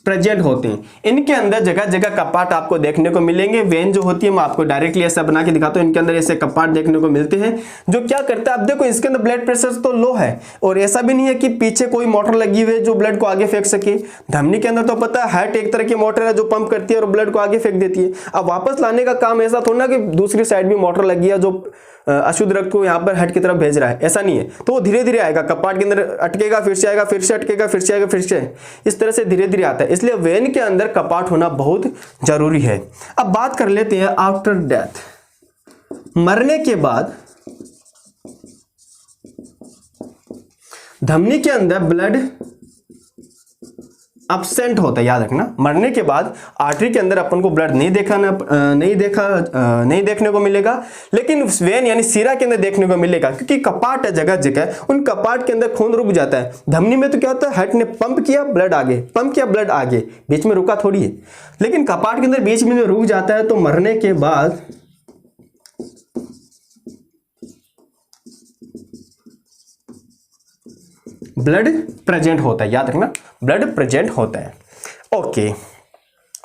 प्रेजेंट होते हैं। इनके अंदर जगह जगह कपाट आपको देखने को मिलेंगे। वेन जो होती है मैं आपको डायरेक्टली ऐसा बना के दिखाता हूं, इनके अंदर ऐसे कपाट देखने को मिलते हैं। जो क्या करता है, अब देखो इसके अंदर ब्लड प्रेशर तो लो है, और ऐसा भी नहीं है कि पीछे कोई मोटर लगी हुई है जो ब्लड को आगे फेंक सके। धमनी के अंदर तो पता है हार्ट एक तरह की मोटर है जो पंप करती है और ब्लड को आगे फेंक देती है। अब वापस लाने का काम ऐसा थोड़ा कि दूसरी साइड भी मोटर लगी है जो अशुद्ध रक्त को यहाँ पर हेड की तरफ भेज रहा है, ऐसा नहीं है। तो वो धीरे धीरे आएगा, कपाट के अंदर अटकेगा, फिर से आएगा, फिर से अटकेगा, फिर से आएगा, फिर से, इस तरह से धीरे धीरे आता है। इसलिए वेन के अंदर कपाट होना बहुत जरूरी है। अब बात कर लेते हैं आफ्टर डेथ, मरने के बाद धमनी के अंदर ब्लड एब्सेंट होता है। याद रखना, मरने के बाद आर्टरी के अंदर अपन को ब्लड नहीं देखने को मिलेगा, लेकिन वेन यानी सीरा के अंदर देखने को मिलेगा, क्योंकि कपाट है जगह जगह, उन कपाट के अंदर खून रुक जाता है। धमनी में तो क्या होता है, हार्ट ने पंप किया, ब्लड आगे, पंप किया, ब्लड आगे, बीच में रुका थोड़ी है। लेकिन कपाट के अंदर बीच में रुक जाता है, तो मरने के बाद ब्लड प्रेजेंट होता है। याद रखना, ब्लड प्रेजेंट होता है। ओके,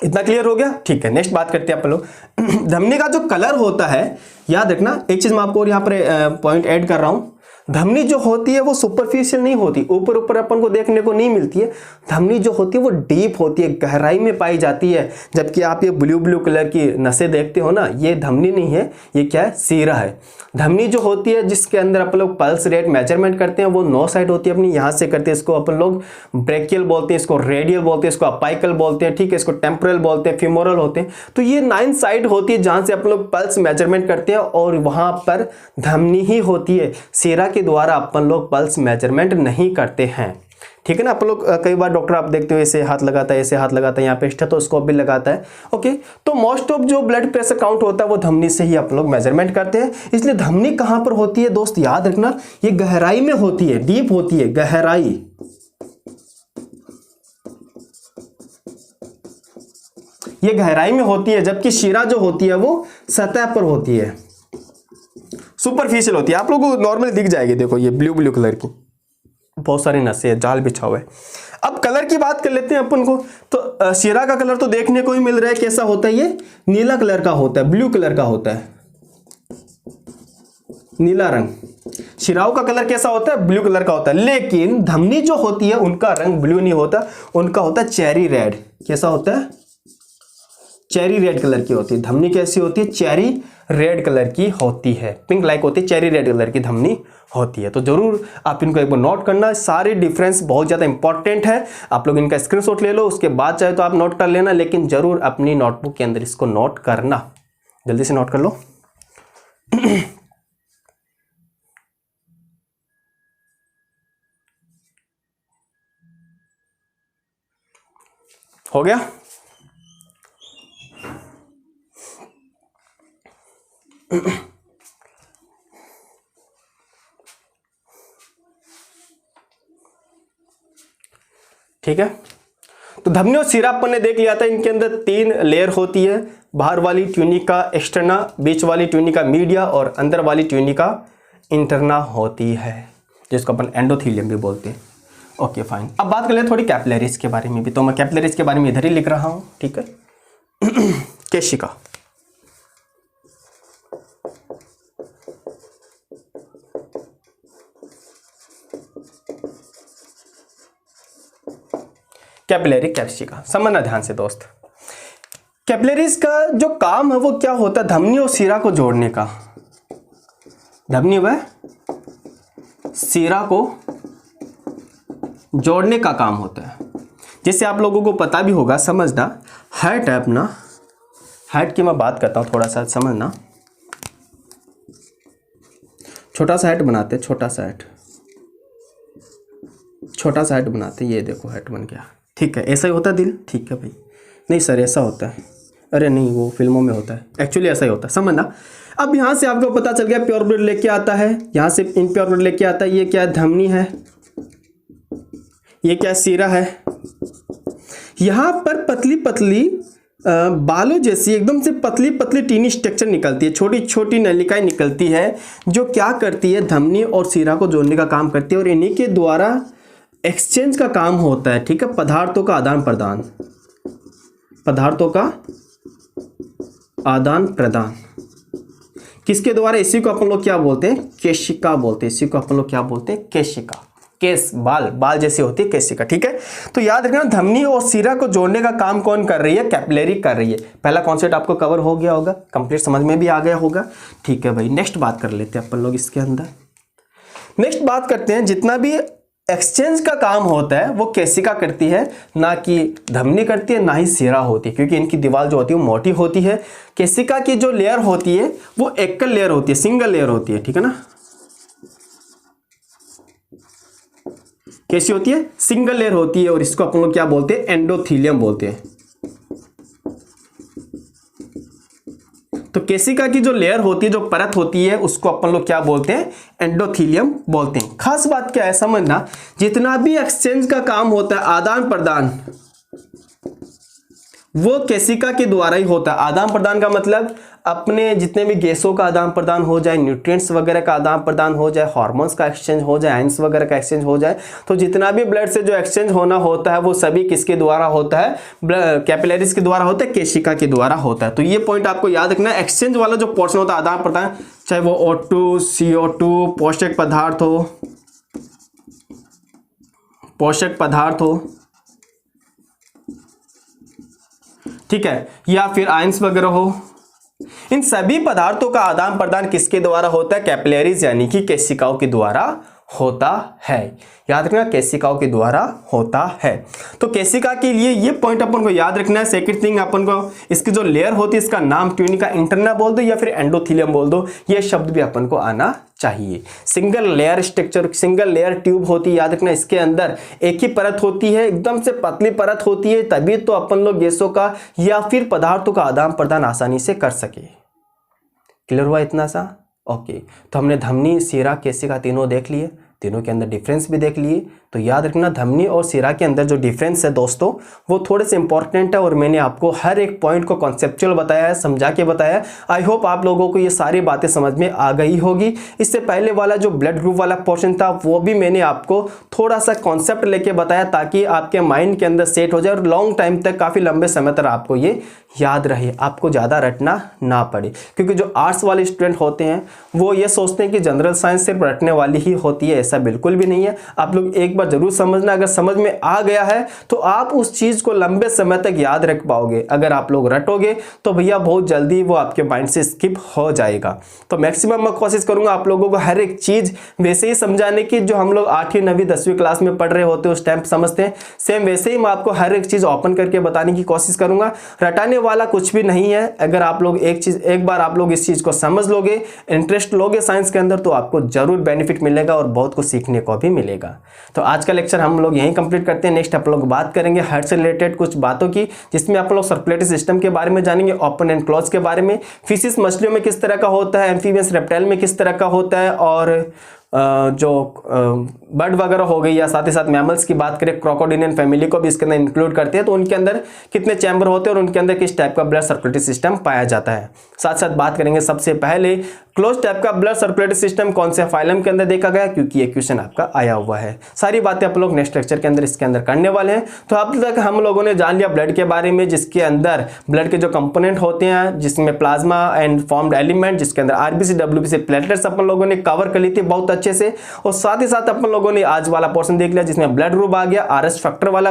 इतना क्लियर हो गया, ठीक है। नेक्स्ट बात करते हैं अपन लोग धमनी का जो कलर होता है। याद रखना, एक चीज मैं आपको यहाँ पर पॉइंट ऐड कर रहा हूं, धमनी जो होती है वो सुपरफिशियल नहीं होती, ऊपर ऊपर अपन को देखने को नहीं मिलती है। धमनी जो होती है वो डीप होती है, गहराई में पाई जाती है। जबकि आप ये ब्लू कलर की नसें देखते हो ना, ये धमनी नहीं है, ये क्या है, सीरा है। धमनी जो होती है जिसके अंदर अपन लोग पल्स रेट मेजरमेंट करते हैं, वो 9 साइड होती है अपनी, यहाँ से करते हैं। इसको अपन लोग ब्रेकियल बोलते हैं, इसको रेडियल बोलते हैं, इसको अपाइकल बोलते हैं, ठीक है, इसको टेम्पोरल बोलते हैं, फिमोरल होते हैं। तो ये 9 साइड होती है जहां से अपन लोग पल्स मेजरमेंट करते हैं, और वहां पर धमनी ही होती है। सीरा के द्वारा अपन लोग पल्स मेजरमेंट नहीं करते हैं, ठीक है ना। अपन लोग कई बार डॉक्टर आप देखते हो ऐसे हाथ लगाता है, ऐसे हाथ लगाता है, यहाँ पे स्टेथोस्कोप भी लगाता है। ओके, तो मोस्ट ऑफ जो ब्लड प्रेशर काउंट होता है वो धमनी से ही आप लोग मेजरमेंट करते हैं। इसलिए धमनी कहां पर होती है दोस्त, याद रखना, ये गहराई में होती है, डीप होती है, गहराई। ये गहराई में होती है, जबकि शिरा जो होती है वो सतह पर होती है, सुपरफिशियल होती है। आप लोगों को नॉर्मली दिख जाएगी, देखो ये ब्लू कलर की बहुत सारी नसें है, जाल बिछा हुआ है। अब कलर की बात कर लेते हैं अपन को, तो शिरा का कलर तो देखने को ही मिल रहा है, कैसा होता है, ये नीला कलर का होता है, ब्लू कलर का होता है, नीला रंग। शिराओं का कलर कैसा होता है, ब्लू कलर का होता है। लेकिन धमनी जो होती है उनका रंग ब्लू नहीं होता, उनका होता है चेरी रेड। कैसा होता है, चेरी रेड कलर की होती है धमनी। कैसी होती है, चेरी रेड कलर की होती है, पिंक लाइक होती है, चेरी रेड कलर की धमनी होती है। तो जरूर आप इनको एक बार नोट करना, सारे डिफरेंस बहुत ज़्यादा इंपॉर्टेंट है। आप लोग इनका स्क्रीनशॉट ले लो, उसके बाद चाहे तो आप नोट कर लेना, लेकिन जरूर अपनी नोटबुक के अंदर इसको नोट करना, जल्दी से नोट कर लो। हो गया, ठीक है। तो धमनी और सिरा अपन ने देख लिया था, इनके अंदर 3 लेयर होती है, बाहर वाली ट्यूनिका एक्सटर्ना, बीच वाली ट्यूनिका मीडिया और अंदर वाली ट्यूनिका इंटरना होती है, जिसको अपन एंडोथीलियम भी बोलते हैं। ओके फाइन, अब बात कर ले थोड़ी कैपिलरीज के बारे में भी, तो मैं कैपिलरीज के बारे में इधर ही लिख रहा हूं, ठीक है। केशिका, कैपिलरी केशिका। समझना ध्यान से दोस्त, कैपिलरीज का जो काम है वो क्या होता है, धमनी और शिरा को जोड़ने का, धमनी व शिरा को जोड़ने का काम होता है। जैसे आप लोगों को पता भी होगा, समझना, हार्ट है अपना, हार्ट की मैं बात करता हूं थोड़ा सा समझना। छोटा सा हार्ट बनाते हैं, छोटा सा हार्ट बनाते हैं, ये देखो हार्ट बन गया, ठीक है। ऐसा ही होता है दिल, ठीक है भाई, नहीं सर ऐसा होता है, अरे नहीं वो फिल्मों में होता है, एक्चुअली ऐसा ही होता है, समझना। अब यहाँ से आपको पता चल गया प्योर ब्लड लेके आता है, यहाँ से इम्प्योर ब्लड लेके आता है, ये क्या है, धमनी है, ये क्या शिरा है। यहाँ पर पतली पतली बालों जैसी एकदम से पतली पतली टीनी स्ट्रक्चर निकलती है, छोटी छोटी नलिकाएं निकलती है, जो क्या करती है, धमनी और शिरा को जोड़ने का काम करती है, और इन्हीं के द्वारा एक्सचेंज का काम होता है, ठीक है, पदार्थों का आदान प्रदान, पदार्थों का आदान प्रदान किसके द्वारा, इसी को अपन लोग क्या बोलते हैं, केशिका बोलते हैं, इसी को अपन लोग क्या बोलते हैं, केशिका, केस बाल, बाल जैसी होती है केशिका, ठीक है। तो याद रखना धमनी और शिरा को जोड़ने का काम कौन कर रही है, कैपिलरी कर रही है। पहला कॉन्सेप्ट आपको कवर हो गया होगा, कंप्लीट समझ में भी आ गया होगा, ठीक है भाई। नेक्स्ट बात कर लेते हैं अपन लोग इसके अंदर, नेक्स्ट बात करते हैं, जितना भी एक्सचेंज का काम होता है वो केशिका करती है, ना कि धमनी करती है, ना ही शिरा होती है, क्योंकि इनकी दीवार जो होती है वो मोटी होती है। केशिका की जो लेयर होती है वो एकल लेयर होती है, सिंगल लेयर होती है, ठीक है ना, कैसी होती है, सिंगल लेयर होती है, और इसको अपन लोग क्या बोलते हैं, एंडोथीलियम बोलते हैं। तो केशिका की जो लेयर होती है, जो परत होती है, उसको अपन लोग क्या बोलते हैं, एंडोथीलियम बोलते हैं। खास बात क्या है समझना, जितना भी एक्सचेंज का काम होता है, आदान प्रदान, वो केशिका के द्वारा ही होता है। आदान प्रदान का मतलब अपने जितने भी गैसों का आदान प्रदान हो जाए, न्यूट्रिएंट्स वगैरह का आदान प्रदान हो जाए, हार्मोन्स का एक्सचेंज हो जाए, आयंस वगैरह का एक्सचेंज हो जाए, तो जितना भी ब्लड से जो एक्सचेंज होना होता है वो सभी किसके द्वारा होता है, कैपिलरीज के द्वारा होता है, केशिका के द्वारा होता है। तो ये पॉइंट आपको याद रखना है। एक्सचेंज वाला जो पोर्शन होता है, आदान प्रदान, चाहे वो O2, CO2, पोषक पदार्थ हो, ठीक है, या फिर आयंस वगैरह हो, इन सभी पदार्थों का आदान प्रदान किसके द्वारा होता है, कैपिलरीज यानी कि केशिकाओं के द्वारा होता है। याद रखना, केशिकाओं के द्वारा होता है। तो केशिका के लिए ये पॉइंट अपन को याद रखना है। सेकंड थिंग, अपन को इसकी जो लेयर होती है इसका नाम ट्यूनिका इंटरना बोल दो या फिर एंडोथीलियम बोल दो, ये शब्द भी अपन को आना चाहिए। Single layer structure, single layer tube होती है, याद रखना, इसके अंदर एक ही परत होती है, एकदम से पतली परत होती है, तभी तो अपन लोग गैसों का या फिर पदार्थों का आदान प्रदान आसानी से कर सके। क्लियर हुआ इतना सा? ओके। तो हमने धमनी, शिरा, केशिका तीनों देख लिए, तीनों के अंदर डिफरेंस भी देख लिए। तो याद रखना, धमनी और शिरा के अंदर जो डिफरेंस है दोस्तों, वो थोड़े से इंपॉर्टेंट है, और मैंने आपको हर एक पॉइंट को कॉन्सेप्चुअल बताया है, समझा के बताया है। आई होप आप लोगों को ये सारी बातें समझ में आ गई होगी। इससे पहले वाला जो ब्लड ग्रुप वाला पोर्शन था, वो भी मैंने आपको थोड़ा सा कॉन्सेप्ट लेके बताया, ताकि आपके माइंड के अंदर सेट हो जाए और लॉन्ग टाइम तक, काफ़ी लंबे समय तक आपको ये याद रहे, आपको ज़्यादा रटना ना पड़े। क्योंकि जो आर्ट्स वाले स्टूडेंट होते हैं वो ये सोचते हैं कि जनरल साइंस सिर्फ रटने वाली ही होती है, ऐसा बिल्कुल भी नहीं है। आप लोग एक बार जरूर समझना, अगर समझ में आ गया है तो आप उस चीज़ को लंबे समय तक याद रख पाओगे। अगर आप लोग रटोगे तो भैया बहुत जल्दी वो आपके माइंड से स्किप हो जाएगा। तो मैक्सिमम मैं कोशिश करूंगा आप लोगों को हर एक चीज़ वैसे ही समझाने की, जो हम लोग 8वीं 9वीं 10वीं क्लास में पढ़ रहे होते हैं उस टाइम समझते हैं, सेम वैसे ही मैं आपको हर एक चीज़ ओपन करके बताने की कोशिश करूंगा। रटाने वाला कुछ भी नहीं है। अगर आप लोग एक बार आप लोग इस चीज़ को समझ लोगे, इंटरेस्ट लोगे साइंस के अंदर, तो आपको जरूर बेनिफिट मिलेगा और बहुत कुछ सीखने को भी मिलेगा। तो आज का लेक्चर हम लोग यहीं कंप्लीट करते हैं। नेक्स्ट आप लोग बात करेंगे हार्ट से रिलेटेड कुछ बातों की, जिसमें आप लोग सर्कुलेटरी सिस्टम के बारे में जानेंगे, ओपन एंड क्लोज के बारे में, फिशिस मछलियों में किस तरह का होता है, एम्फीबियंस रेप्टाइल में किस तरह का होता है, और जो बर्ड वगैरह हो गई, या साथ ही साथ मैमल्स की बात करें, क्रोकोडिलियन फैमिली को भी इसके अंदर इंक्लूड करते हैं, तो उनके अंदर कितने चैम्बर होते हैं और उनके अंदर किस टाइप का ब्लड सर्कुलेटरी सिस्टम पाया जाता है। साथ साथ बात करेंगे सबसे पहले क्लोज टाइप का ब्लड सर्कुलेटरी सिस्टम कौन से फाइलम के अंदर देखा गया, क्योंकि ये क्वेश्चन आपका आया हुआ है। सारी बातें आप लोग नेक्स्ट लेक्चर के अंदर इसके अंदर करने वाले हैं। तो अब तक हम लोगों ने जान लिया ब्लड के बारे में, जिसके अंदर ब्लड के जो कंपोनेंट होते हैं, जिसमें प्लाज्मा एंड फॉर्म्ड एलिमेंट, जिसके अंदर आरबीसी, डब्ल्यूबीसी, प्लेटलेट्स अपन लोगों ने कवर कर ली थी बहुत अच्छे से। और साथ ही साथ अपन लोगों ने आज वाला पोर्शन देख लिया जिसमें ब्लड ग्रुप आ गया, आरएस फैक्टर वाला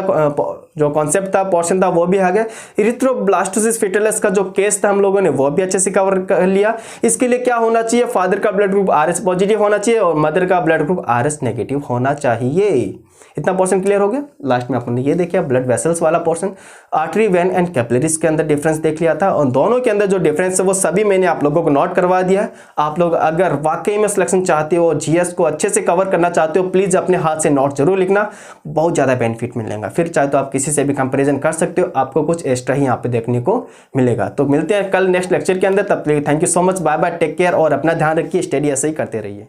जो कॉन्सेप्ट था, पोर्शन था, वो भी आ गया। इरिथ्रोब्लास्टोसिस फेटालिस का जो केस था हम लोगों ने वो भी अच्छे से कवर कर लिया। इसके लिए क्या होना चाहिए, फादर का ब्लड ग्रुप आरएस पॉजिटिव होना चाहिए और मदर का ब्लड ग्रुप आरएस नेगेटिव होना चाहिए। इतना पोर्शन क्लियर हो गया। लास्ट में अपन ने ये देखा ब्लड वेसल्स वाला portion, artery, when and capillaries के अंदर डिफरेंस देख लिया था और दोनों के अंदर जो डिफरेंस है वो सभी मैंने आप लोगों को नोट करवा दिया है। आप लोग अगर वाकई में सिलेक्शन चाहते हो, जीएस को अच्छे से कवर करना चाहते हो, प्लीज अपने हाथ से नोट जरूर लिखना, बहुत ज्यादा बेनिफिट मिलेगा। फिर चाहे तो आप किसी से भी कंपेरिजन कर सकते हो, आपको कुछ एक्स्ट्रा ही यहाँ पे देखने को मिलेगा। तो मिलते हैं कल नेक्स्ट लेक्चर के अंदर, तब तक thank you so much, bye bye, take care और अपना ध्यान रखिए, स्टडी ऐसे ही करते रहिए।